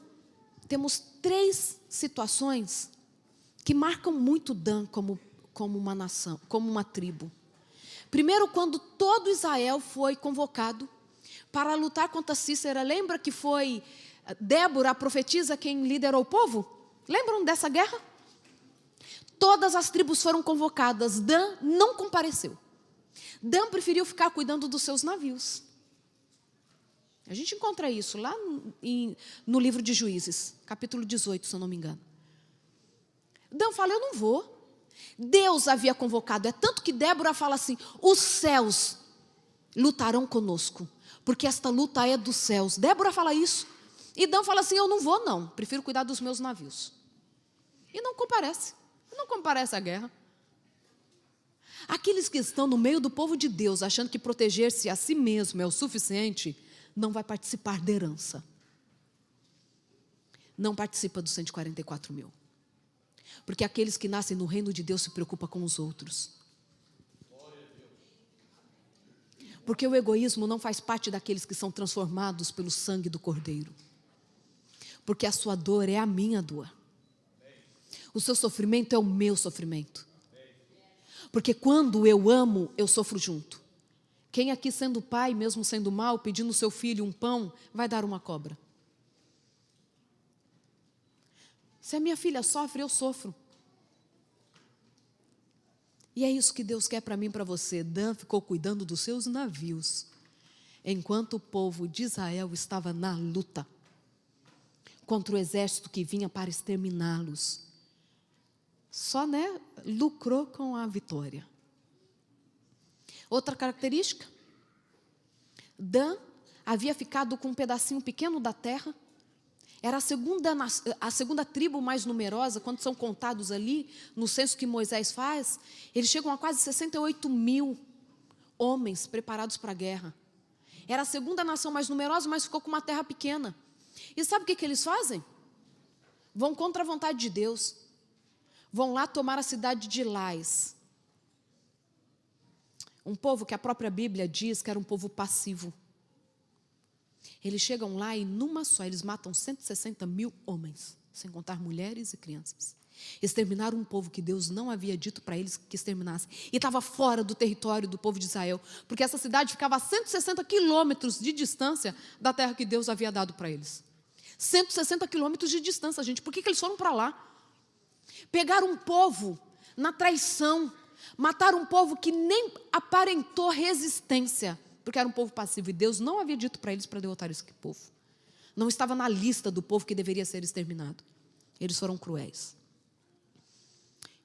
temos 3 situações que marcam muito Dan como uma nação, como uma tribo. Primeiro, quando todo Israel foi convocado para lutar contra Cícera. Lembra que foi Débora, a profetisa, quem liderou o povo? Lembram dessa guerra? Todas as tribos foram convocadas. Dan não compareceu. Dan preferiu ficar cuidando dos seus navios. A gente encontra isso lá no livro de Juízes, capítulo 18, se eu não me engano. Dan fala, eu não vou. Deus havia convocado. É tanto que Débora fala assim, os céus lutarão conosco, porque esta luta é dos céus. Débora fala isso. E Dan fala assim, eu não vou não, prefiro cuidar dos meus navios. E não comparece. Não comparece à guerra. Aqueles que estão no meio do povo de Deus, achando que proteger-se a si mesmo é o suficiente, não vai participar da herança. Não participa dos 144 mil. Porque aqueles que nascem no reino de Deus se preocupam com os outros. Porque o egoísmo não faz parte daqueles que são transformados pelo sangue do Cordeiro. Porque a sua dor é a minha dor. O seu sofrimento é o meu sofrimento. Porque quando eu amo, eu sofro junto. Quem aqui sendo pai, mesmo sendo mal, pedindo ao seu filho um pão, vai dar uma cobra? Se a minha filha sofre, eu sofro. E é isso que Deus quer para mim e para você. Dan ficou cuidando dos seus navios, enquanto o povo de Israel estava na luta contra o exército que vinha para exterminá-los. Só, lucrou com a vitória. Outra característica, Dan havia ficado com um pedacinho pequeno da terra. Era a segunda tribo mais numerosa. Quando são contados ali, no censo que Moisés faz, eles chegam a quase 68 mil homens preparados para a guerra. Era a segunda nação mais numerosa, mas ficou com uma terra pequena. E sabe o que eles fazem? Vão contra a vontade de Deus. Vão lá tomar a cidade de Lais. Um povo que a própria Bíblia diz que era um povo passivo. Eles chegam lá e numa só, eles matam 160 mil homens, sem contar mulheres e crianças. Exterminaram um povo que Deus não havia dito para eles que exterminasse. E estava fora do território do povo de Israel, porque essa cidade ficava a 160 quilômetros de distância da terra que Deus havia dado para eles. 160 quilômetros de distância, gente. Por que eles foram para lá? Pegaram um povo na traição, mataram um povo que nem aparentou resistência, porque era um povo passivo, e Deus não havia dito para eles para derrotar esse povo. Não estava na lista do povo que deveria ser exterminado. Eles foram cruéis.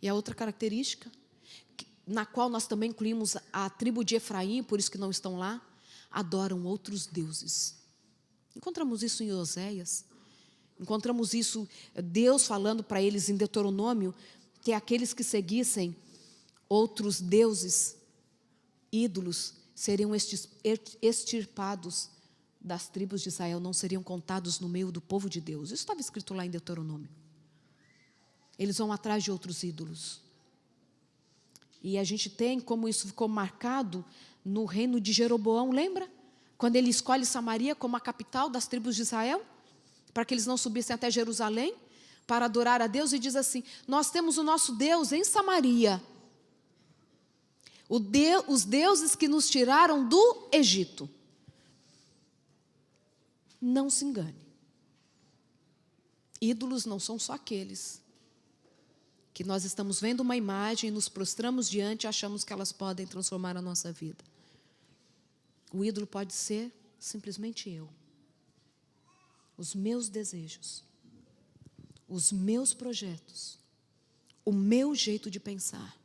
E a outra característica, na qual nós também incluímos a tribo de Efraim, por isso que não estão lá, adoram outros deuses. Encontramos isso em Oséias. Encontramos isso, Deus falando para eles em Deuteronômio, que aqueles que seguissem outros deuses, ídolos, seriam extirpados das tribos de Israel, não seriam contados no meio do povo de Deus. Isso estava escrito lá em Deuteronômio. Eles vão atrás de outros ídolos. E a gente tem como isso ficou marcado no reino de Jeroboão, lembra? Quando ele escolhe Samaria como a capital das tribos de Israel, para que eles não subissem até Jerusalém, para adorar a Deus, e diz assim: nós temos o nosso Deus em Samaria. Os deuses que nos tiraram do Egito. Não se engane. Ídolos não são só aqueles que nós estamos vendo uma imagem e nos prostramos diante e achamos que elas podem transformar a nossa vida. O ídolo pode ser simplesmente eu. Os meus desejos, os meus projetos, o meu jeito de pensar.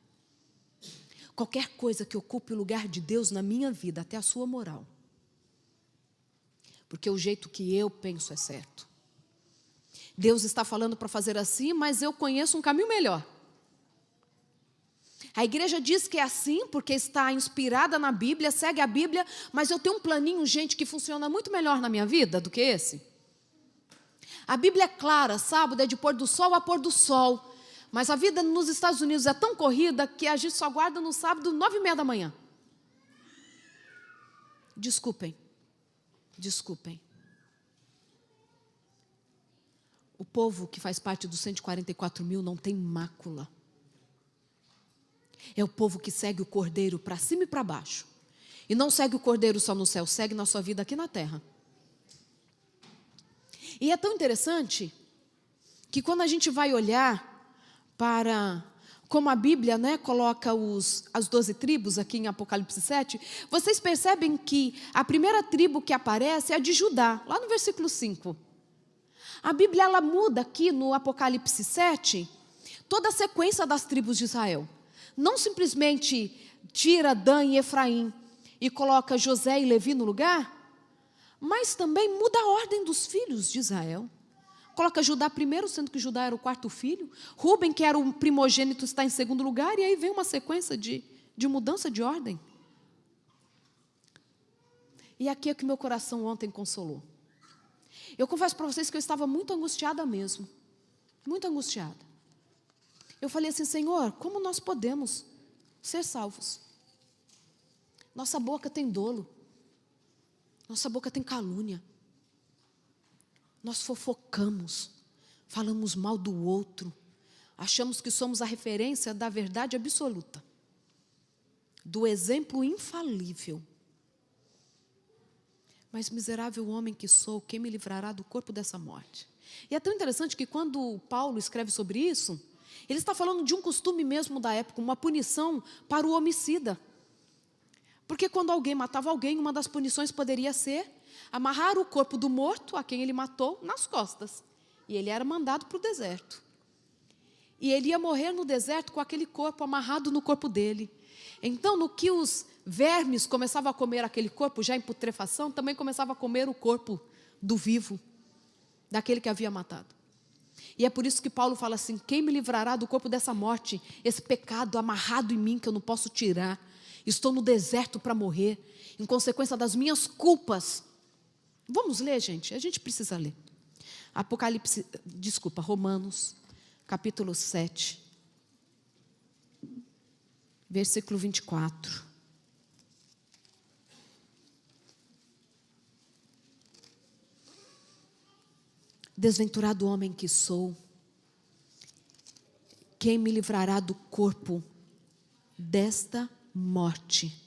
Qualquer coisa que ocupe o lugar de Deus na minha vida, até a sua moral. Porque o jeito que eu penso é certo. Deus está falando para fazer assim, mas eu conheço um caminho melhor. A igreja diz que é assim, porque está inspirada na Bíblia, segue a Bíblia, mas eu tenho um planinho, gente, que funciona muito melhor na minha vida do que esse. A Bíblia é clara, sábado é de pôr do sol a pôr do sol. Mas a vida nos Estados Unidos é tão corrida que a gente só guarda no sábado 9h30 da manhã. Desculpem. O povo que faz parte dos 144 mil não tem mácula. É o povo que segue o Cordeiro para cima e para baixo. E não segue o Cordeiro só no céu, segue na sua vida aqui na terra. E é tão interessante que quando a gente vai olhar para como a Bíblia, coloca as 12 tribos aqui em Apocalipse 7, vocês percebem que a primeira tribo que aparece é a de Judá, lá no versículo 5. A Bíblia ela muda aqui no Apocalipse 7 toda a sequência das tribos de Israel. Não simplesmente tira Dan e Efraim e coloca José e Levi no lugar, mas também muda a ordem dos filhos de Israel. coloca Judá primeiro, sendo que Judá era o quarto filho. Rúben, que era o primogênito, está em segundo lugar. E aí vem uma sequência de mudança de ordem. E aqui é que meu coração ontem consolou. Eu confesso para vocês que eu estava muito angustiada mesmo. Muito angustiada. Eu falei assim, Senhor, como nós podemos ser salvos? Nossa boca tem dolo. Nossa boca tem calúnia. Nós fofocamos, falamos mal do outro, achamos que somos a referência da verdade absoluta, do exemplo infalível. Mas miserável homem que sou, quem me livrará do corpo dessa morte? E é tão interessante que quando Paulo escreve sobre isso, ele está falando de um costume mesmo da época, uma punição para o homicida. Porque quando alguém matava alguém, uma das punições poderia ser amarrar o corpo do morto, a quem ele matou, nas costas. E ele era mandado para o deserto. E ele ia morrer no deserto com aquele corpo amarrado no corpo dele. Então, no que os vermes começavam a comer aquele corpo, já em putrefação, também começava a comer o corpo do vivo, daquele que havia matado. E é por isso que Paulo fala assim, quem me livrará do corpo dessa morte? Esse pecado amarrado em mim que eu não posso tirar. Estou no deserto para morrer, em consequência das minhas culpas. Vamos ler, gente? A gente precisa ler. Romanos, capítulo 7, versículo 24. Desventurado homem que sou, quem me livrará do corpo desta morte?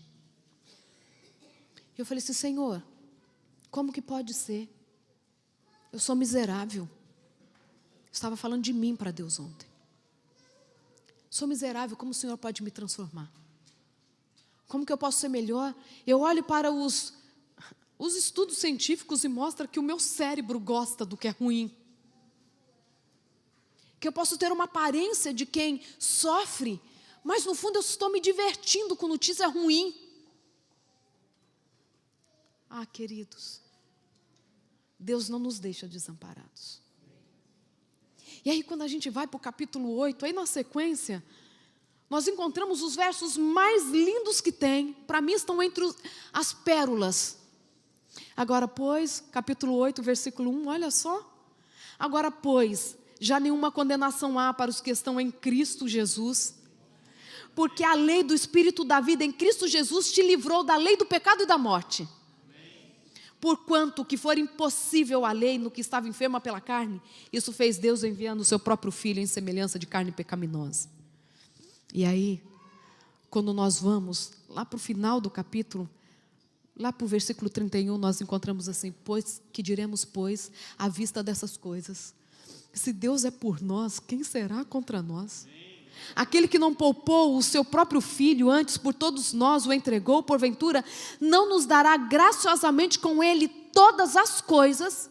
Eu falei assim, Senhor, como que pode ser? Eu sou miserável. Estava falando de mim para Deus ontem. Sou miserável, como o Senhor pode me transformar? Como que eu posso ser melhor? Eu olho para os estudos científicos e mostram que o meu cérebro gosta do que é ruim. Que eu posso ter uma aparência de quem sofre, mas no fundo eu estou me divertindo com notícia ruim. Ah, queridos, Deus não nos deixa desamparados. E aí quando a gente vai para o capítulo 8, aí na sequência, nós encontramos os versos mais lindos que tem. Para mim estão entre as pérolas. Agora, pois, capítulo 8, versículo 1, olha só. Agora, pois, já nenhuma condenação há para os que estão em Cristo Jesus. Porque a lei do Espírito da vida em Cristo Jesus te livrou da lei do pecado e da morte. Porquanto que for impossível a lei no que estava enferma pela carne, isso fez Deus enviando o seu próprio Filho em semelhança de carne pecaminosa. E aí, quando nós vamos lá para o final do capítulo, lá para o versículo 31, nós encontramos assim, pois, que diremos, pois, à vista dessas coisas, se Deus é por nós, quem será contra nós? Aquele que não poupou o seu próprio Filho, antes por todos nós o entregou, porventura, não nos dará graciosamente com Ele todas as coisas?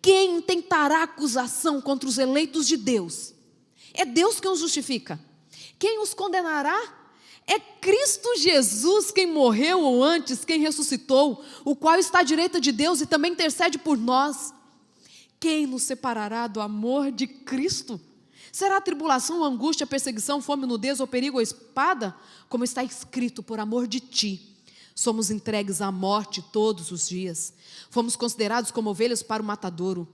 Quem intentará acusação contra os eleitos de Deus? É Deus quem os justifica. Quem os condenará? É Cristo Jesus quem morreu, ou antes, quem ressuscitou, o qual está à direita de Deus e também intercede por nós. Quem nos separará do amor de Cristo? Será a tribulação, a angústia, a perseguição, fome, nudez ou perigo ou espada? Como está escrito, por amor de ti, somos entregues à morte todos os dias. Fomos considerados como ovelhas para o matadouro.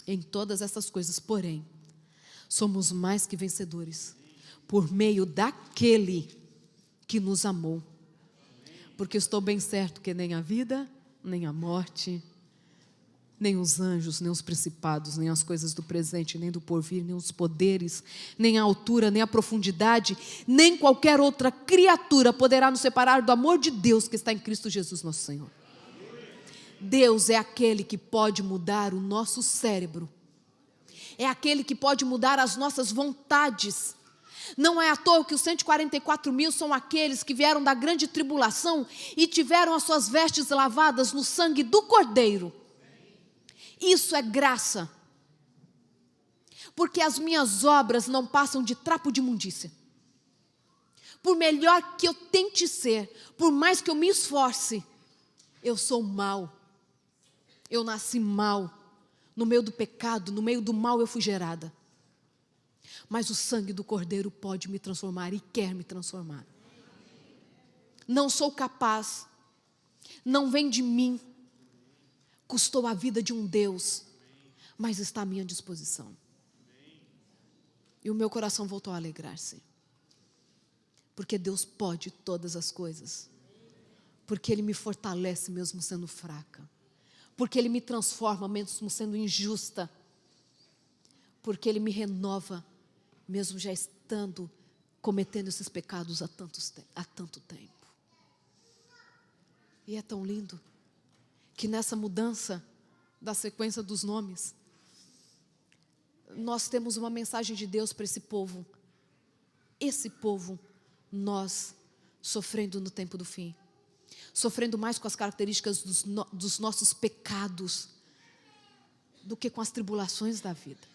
Em todas essas coisas, porém, somos mais que vencedores, por meio daquele que nos amou. Porque estou bem certo que nem a vida, nem a morte, nem os anjos, nem os principados, nem as coisas do presente, nem do porvir, nem os poderes, nem a altura, nem a profundidade, nem qualquer outra criatura poderá nos separar do amor de Deus que está em Cristo Jesus nosso Senhor. Deus é aquele que pode mudar o nosso cérebro, é aquele que pode mudar as nossas vontades. Não é à toa que os 144 mil são aqueles que vieram da grande tribulação e tiveram as suas vestes lavadas no sangue do Cordeiro. Isso é graça, porque as minhas obras não passam de trapo de imundícia. Por melhor que eu tente ser, por mais que eu me esforce, eu sou mau, eu nasci mau, no meio do pecado, no meio do mal eu fui gerada. Mas o sangue do Cordeiro pode me transformar e quer me transformar. Não sou capaz, não vem de mim, custou a vida de um Deus, mas está à minha disposição. E o meu coração voltou a alegrar-se. Porque Deus pode todas as coisas. Porque Ele me fortalece mesmo sendo fraca. Porque Ele me transforma mesmo sendo injusta. Porque Ele me renova mesmo já estando cometendo esses pecados há tanto tempo. E é tão lindo que nessa mudança da sequência dos nomes, nós temos uma mensagem de Deus para esse povo. Esse povo, nós, sofrendo no tempo do fim. Sofrendo mais com as características dos nossos pecados do que com as tribulações da vida.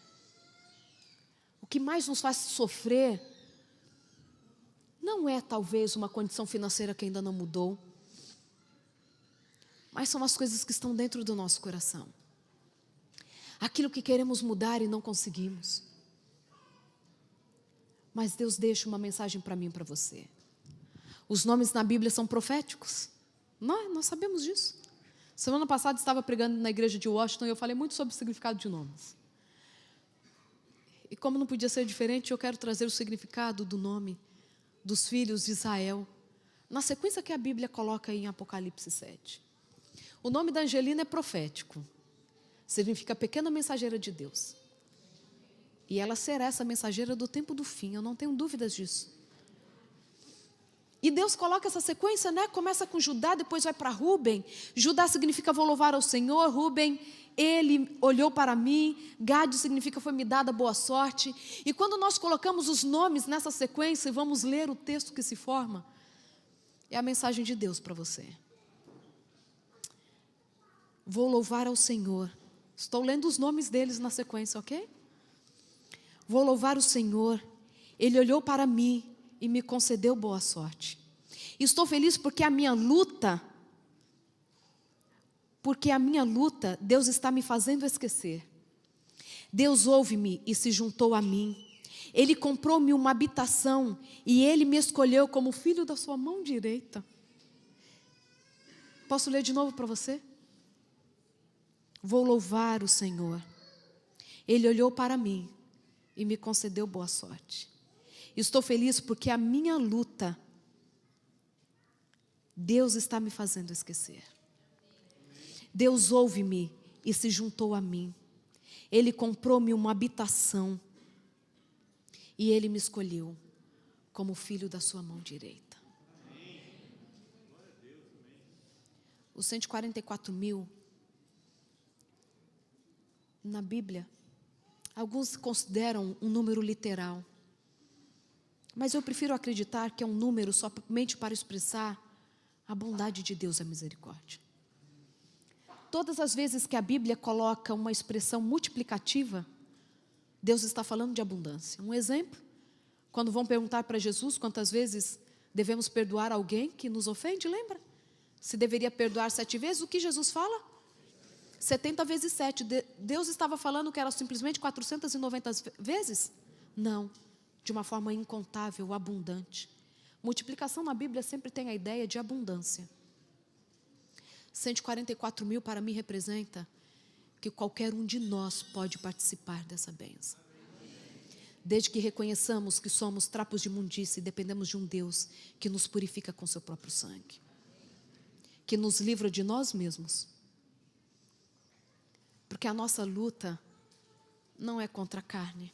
O que mais nos faz sofrer não é talvez uma condição financeira que ainda não mudou, mas são as coisas que estão dentro do nosso coração. Aquilo que queremos mudar e não conseguimos. Mas Deus deixa uma mensagem para mim e para você. Os nomes na Bíblia são proféticos. Nós sabemos disso. Semana passada estava pregando na igreja de Washington e eu falei muito sobre o significado de nomes. E como não podia ser diferente, eu quero trazer o significado do nome dos filhos de Israel, na sequência que a Bíblia coloca em Apocalipse 7. O nome da Angelina é profético. Significa pequena mensageira de Deus. E ela será essa mensageira do tempo do fim, eu não tenho dúvidas disso. E Deus coloca essa sequência, né? Começa com Judá, depois vai para Rúben. Judá significa vou louvar ao Senhor. Rúben, ele olhou para mim. Gad significa foi me dada boa sorte. E quando nós colocamos os nomes nessa sequência e vamos ler o texto que se forma, é a mensagem de Deus para você. Vou louvar ao Senhor. Estou lendo os nomes deles na sequência, ok? Vou louvar o Senhor. Ele olhou para mim e me concedeu boa sorte. Estou feliz porque a minha luta, Deus está me fazendo esquecer. Deus ouve-me e se juntou a mim. Ele comprou-me uma habitação e Ele me escolheu como filho da sua mão direita. Posso ler de novo para você? Vou louvar o Senhor. Ele olhou para mim e me concedeu boa sorte. Estou feliz porque a minha luta, Deus está me fazendo esquecer. Deus ouve-me e se juntou a mim. Ele comprou-me uma habitação e Ele me escolheu como filho da sua mão direita. Os 144.000 na Bíblia, alguns consideram um número literal. Mas eu prefiro acreditar que é um número somente para expressar a bondade de Deus e a misericórdia. Todas as vezes que a Bíblia coloca uma expressão multiplicativa, Deus está falando de abundância. Um exemplo, quando vão perguntar para Jesus quantas vezes devemos perdoar alguém que nos ofende, lembra? Se deveria perdoar 7 vezes, o que Jesus fala? 70 vezes 7. Deus estava falando que era simplesmente 490 vezes? Não, de uma forma incontável, abundante. Multiplicação na Bíblia sempre tem a ideia de abundância. 144.000 para mim representa que qualquer um de nós pode participar dessa bênção. Desde que reconheçamos que somos trapos de imundícia e dependemos de um Deus que nos purifica com seu próprio sangue. Que nos livra de nós mesmos. Porque a nossa luta não é contra a carne.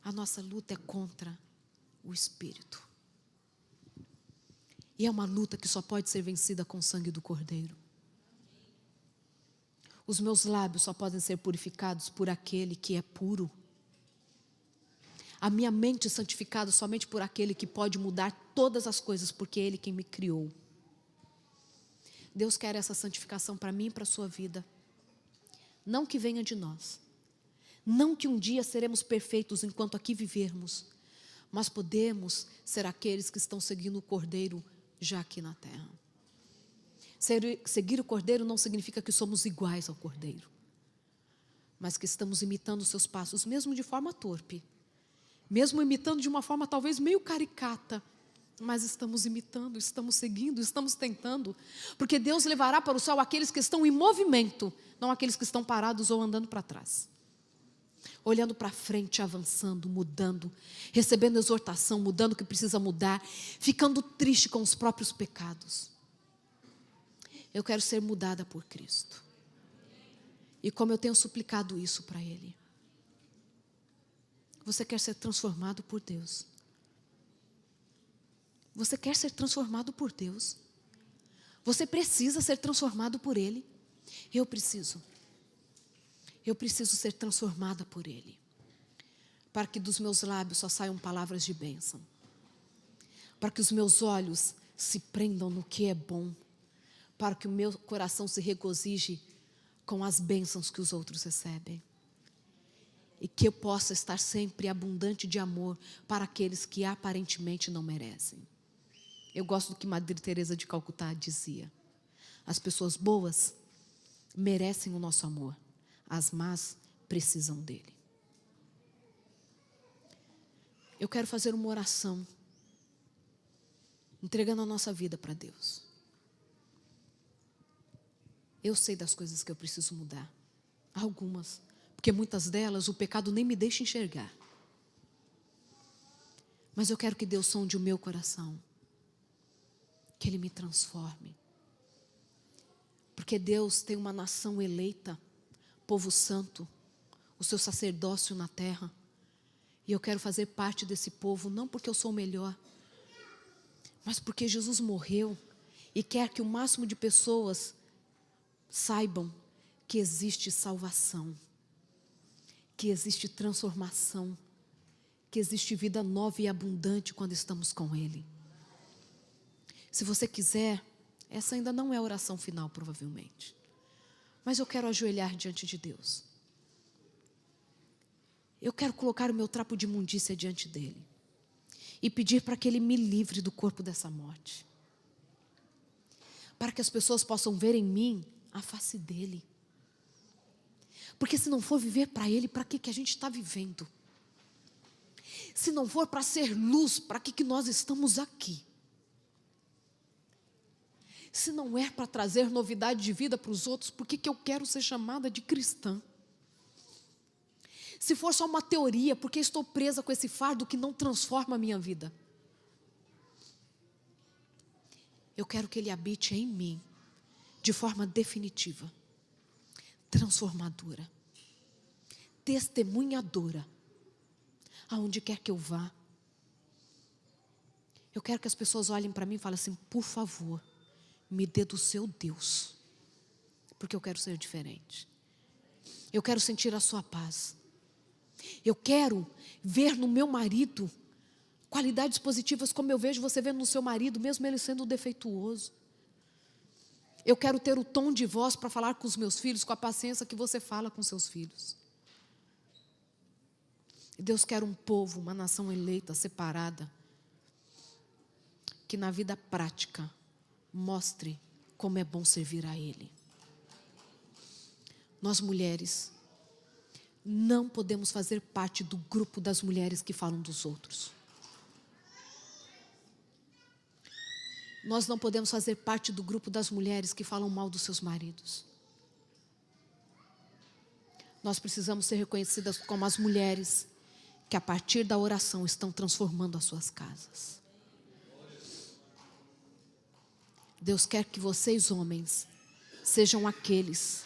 A nossa luta é contra o Espírito. E é uma luta que só pode ser vencida com o sangue do Cordeiro. Os meus lábios só podem ser purificados por aquele que é puro. A minha mente santificada somente por aquele que pode mudar todas as coisas, porque é Ele quem me criou. Deus quer essa santificação para mim e para a sua vida. Não que venha de nós. Não que um dia seremos perfeitos enquanto aqui vivermos. Mas podemos ser aqueles que estão seguindo o Cordeiro já aqui na terra. Seguir o Cordeiro não significa que somos iguais ao Cordeiro. mas que estamos imitando os seus passos, mesmo de forma torpe, mesmo imitando de uma forma talvez meio caricata, mas estamos imitando, estamos seguindo, estamos tentando, porque Deus levará para o céu aqueles que estão em movimento, não aqueles que estão parados ou andando para trás, olhando para frente, avançando, mudando, recebendo exortação, mudando o que precisa mudar, ficando triste com os próprios pecados. Eu quero ser mudada por Cristo, e como eu tenho suplicado isso para Ele. Você quer ser transformado por Deus? Você quer ser transformado por Deus? Você precisa ser transformado por Ele? Eu preciso ser transformada por Ele, para que dos meus lábios só saiam palavras de bênção, para que os meus olhos se prendam no que é bom, para que o meu coração se regozije com as bênçãos que os outros recebem, e que eu possa estar sempre abundante de amor para aqueles que aparentemente não merecem. Eu gosto do que Madre Teresa de Calcutá dizia: as pessoas boas merecem o nosso amor, as más precisam dele. Eu quero fazer uma oração, entregando a nossa vida para Deus. Eu sei das coisas que eu preciso mudar, algumas, porque muitas delas o pecado nem me deixa enxergar. Mas eu quero que Deus sonde o meu coração, que Ele me transforme, porque Deus tem uma nação eleita, povo santo, o seu sacerdócio na terra, e eu quero fazer parte desse povo, não porque eu sou o melhor, mas porque Jesus morreu e quer que o máximo de pessoas saibam que existe salvação, que existe transformação, que existe vida nova e abundante quando estamos com Ele. Se você quiser, essa ainda não é a oração final, provavelmente, mas eu quero ajoelhar diante de Deus. Eu quero colocar o meu trapo de imundícia diante dEle e pedir para que Ele me livre do corpo dessa morte, para que as pessoas possam ver em mim a face dEle. Porque se não for viver para Ele, para que a gente está vivendo? Se não for para ser luz, para que nós estamos aqui? Se não é para trazer novidade de vida para os outros, por que eu quero ser chamada de cristã? Se for só uma teoria, por que estou presa com esse fardo que não transforma a minha vida? Eu quero que Ele habite em mim, de forma definitiva, transformadora, testemunhadora, aonde quer que eu vá. Eu quero que as pessoas olhem para mim e falem assim: por favor, me dê do seu Deus, porque eu quero ser diferente. Eu quero sentir a sua paz. Eu quero ver no meu marido qualidades positivas como eu vejo você vendo no seu marido, mesmo ele sendo defeituoso. Eu quero ter o tom de voz para falar com os meus filhos, com a paciência que você fala com seus filhos. E Deus quer um povo, uma nação eleita, separada, que na vida prática mostre como é bom servir a Ele. Nós mulheres não podemos fazer parte do grupo das mulheres que falam dos outros. Nós não podemos fazer parte do grupo das mulheres que falam mal dos seus maridos. Nós precisamos ser reconhecidas como as mulheres que a partir da oração estão transformando as suas casas. Deus quer que vocês, homens, sejam aqueles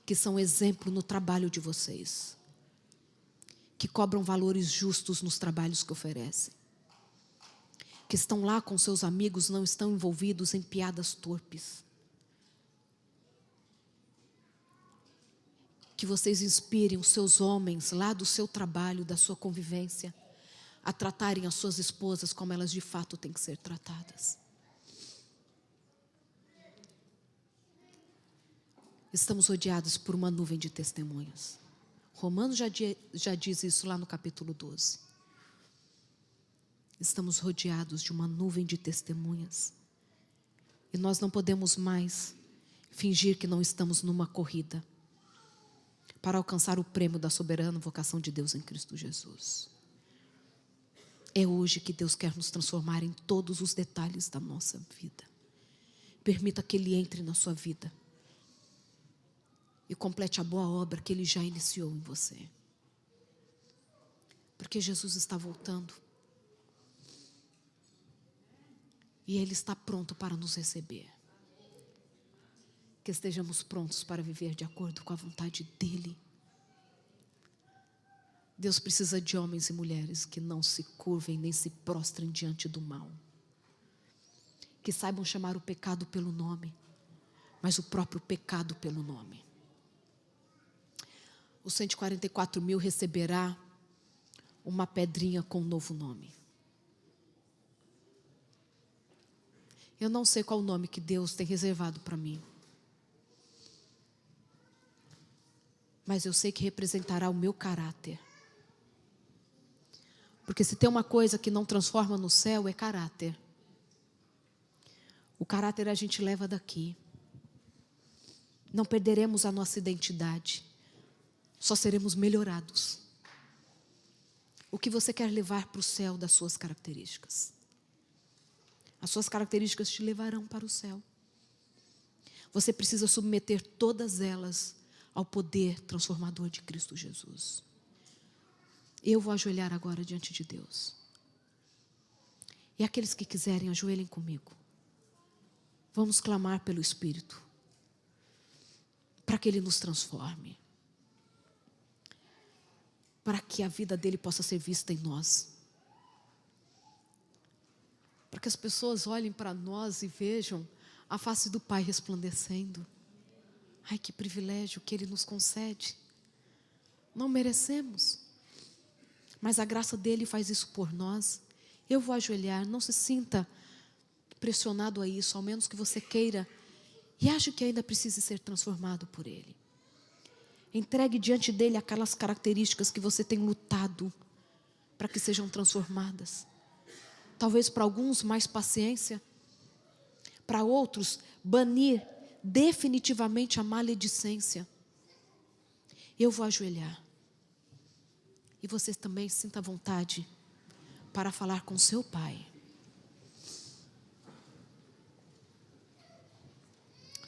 que são exemplo no trabalho de vocês, que cobram valores justos nos trabalhos que oferecem, que estão lá com seus amigos, não estão envolvidos em piadas torpes. Que vocês inspirem os seus homens lá do seu trabalho, da sua convivência, a tratarem as suas esposas como elas de fato têm que ser tratadas. Estamos rodeados por uma nuvem de testemunhas. Romanos já diz isso lá no capítulo 12. Estamos rodeados de uma nuvem de testemunhas. E nós não podemos mais fingir que não estamos numa corrida. para alcançar o prêmio da soberana vocação de Deus em Cristo Jesus. É hoje que Deus quer nos transformar em todos os detalhes da nossa vida. Permita que Ele entre na sua vida e complete a boa obra que Ele já iniciou em você. Porque Jesus está voltando. E Ele está pronto para nos receber. Que estejamos prontos para viver de acordo com a vontade dEle. Deus precisa de homens e mulheres que não se curvem nem se prostrem diante do mal. Que saibam chamar o pecado pelo nome, mas o próprio pecado pelo nome. Os 144.000 receberá uma pedrinha com um novo nome. Eu não sei qual o nome que Deus tem reservado para mim. Mas eu sei que representará o meu caráter. Porque se tem uma coisa que não transforma no céu, é caráter. O caráter a gente leva daqui. Não perderemos a nossa identidade. Só seremos melhorados. O que você quer levar para o céu das suas características? As suas características te levarão para o céu. Você precisa submeter todas elas ao poder transformador de Cristo Jesus. Eu vou ajoelhar agora diante de Deus. E aqueles que quiserem, ajoelhem comigo. Vamos clamar pelo Espírito, para que Ele nos transforme, para que a vida dEle possa ser vista em nós, para que as pessoas olhem para nós e vejam a face do Pai resplandecendo. Ai, que privilégio que Ele nos concede. Não merecemos, mas a graça dEle faz isso por nós. Eu vou ajoelhar, não se sinta pressionado a isso, ao menos que você queira e ache que ainda precise ser transformado por Ele. Entregue diante dEle aquelas características que você tem lutado para que sejam transformadas. Talvez para alguns mais paciência, para outros banir definitivamente a maledicência. Eu vou ajoelhar. E você também sinta vontade para falar com seu Pai.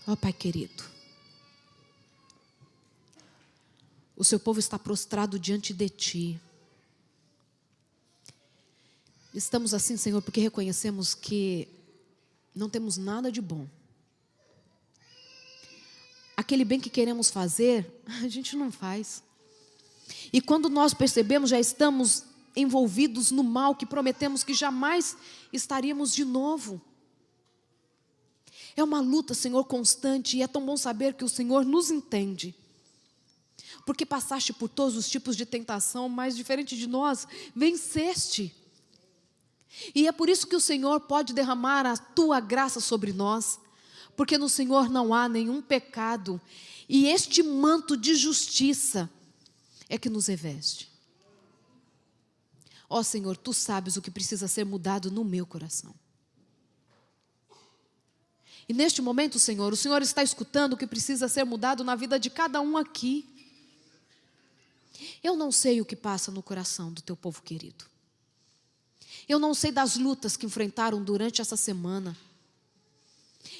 Ó Pai querido, o seu povo está prostrado diante de Ti. Estamos assim, Senhor, porque reconhecemos que não temos nada de bom. Aquele bem que queremos fazer, a gente não faz. E quando nós percebemos, já estamos envolvidos no mal que prometemos que jamais estaríamos de novo. É uma luta, Senhor, constante, e é tão bom saber que o Senhor nos entende. Porque passaste por todos os tipos de tentação, mas diferente de nós, venceste. E é por isso que o Senhor pode derramar a Tua graça sobre nós, porque no Senhor não há nenhum pecado, e este manto de justiça é que nos reveste. Ó Senhor, Tu sabes o que precisa ser mudado no meu coração. E neste momento, Senhor, o Senhor está escutando o que precisa ser mudado na vida de cada um aqui. Eu não sei o que passa no coração do Teu povo querido. Eu não sei das lutas que enfrentaram durante essa semana.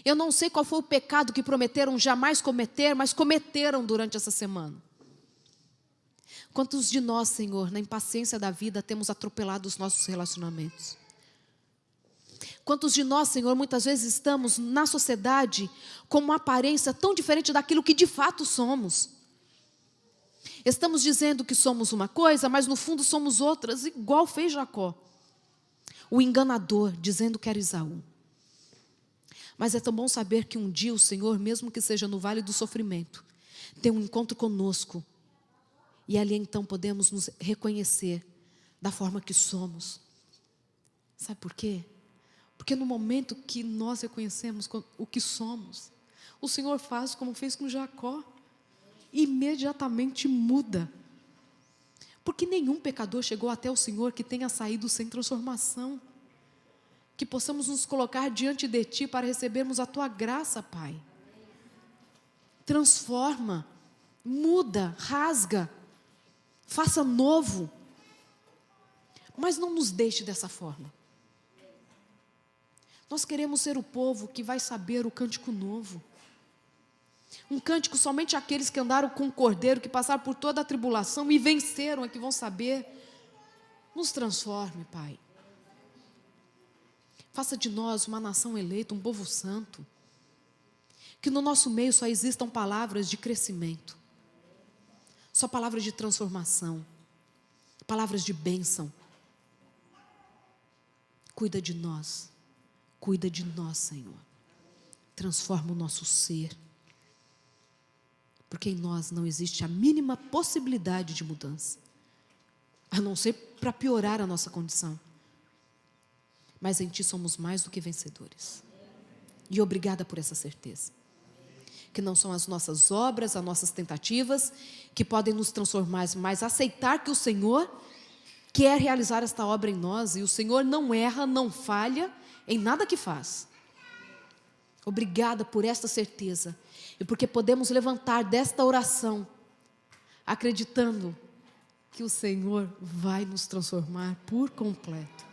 Eu não sei qual foi o pecado que prometeram jamais cometer, mas cometeram durante essa semana. Quantos de nós, Senhor, na impaciência da vida, temos atropelado os nossos relacionamentos? Quantos de nós, Senhor, muitas vezes estamos na sociedade com uma aparência tão diferente daquilo que de fato somos? Estamos dizendo que somos uma coisa, mas no fundo somos outras, igual fez Jacó. O enganador, dizendo que era Esaú. Mas é tão bom saber que um dia o Senhor, mesmo que seja no vale do sofrimento, tem um encontro conosco. E ali então podemos nos reconhecer da forma que somos. Sabe por quê? Porque no momento que nós reconhecemos o que somos, o Senhor faz como fez com Jacó. Imediatamente muda. Porque nenhum pecador chegou até o Senhor que tenha saído sem transformação. Que possamos nos colocar diante de Ti para recebermos a Tua graça, Pai. Transforma muda, rasga, faça novo. Mas não nos deixe dessa forma. Nós queremos ser o povo que vai saber o cântico novo. Um cântico somente aqueles que andaram com o Cordeiro, que passaram por toda a tribulação e venceram é que vão saber. Nos transforme, Pai. Faça de nós uma nação eleita, um povo santo. Que no nosso meio só existam palavras de crescimento. Só palavras de transformação. Palavras de bênção. Cuida de nós. Cuida de nós, Senhor. Transforma o nosso ser. Porque em nós não existe a mínima possibilidade de mudança. A não ser para piorar a nossa condição. Mas em Ti somos mais do que vencedores. E obrigada por essa certeza. Que não são as nossas obras, as nossas tentativas que podem nos transformar, mas aceitar que o Senhor quer realizar esta obra em nós. E o Senhor não erra, não falha em nada que faz. Obrigada por esta certeza. E porque podemos levantar desta oração, acreditando que o Senhor vai nos transformar por completo.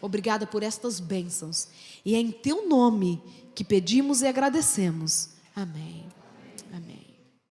Obrigada por estas bênçãos. E é em Teu nome que pedimos e agradecemos. Amém.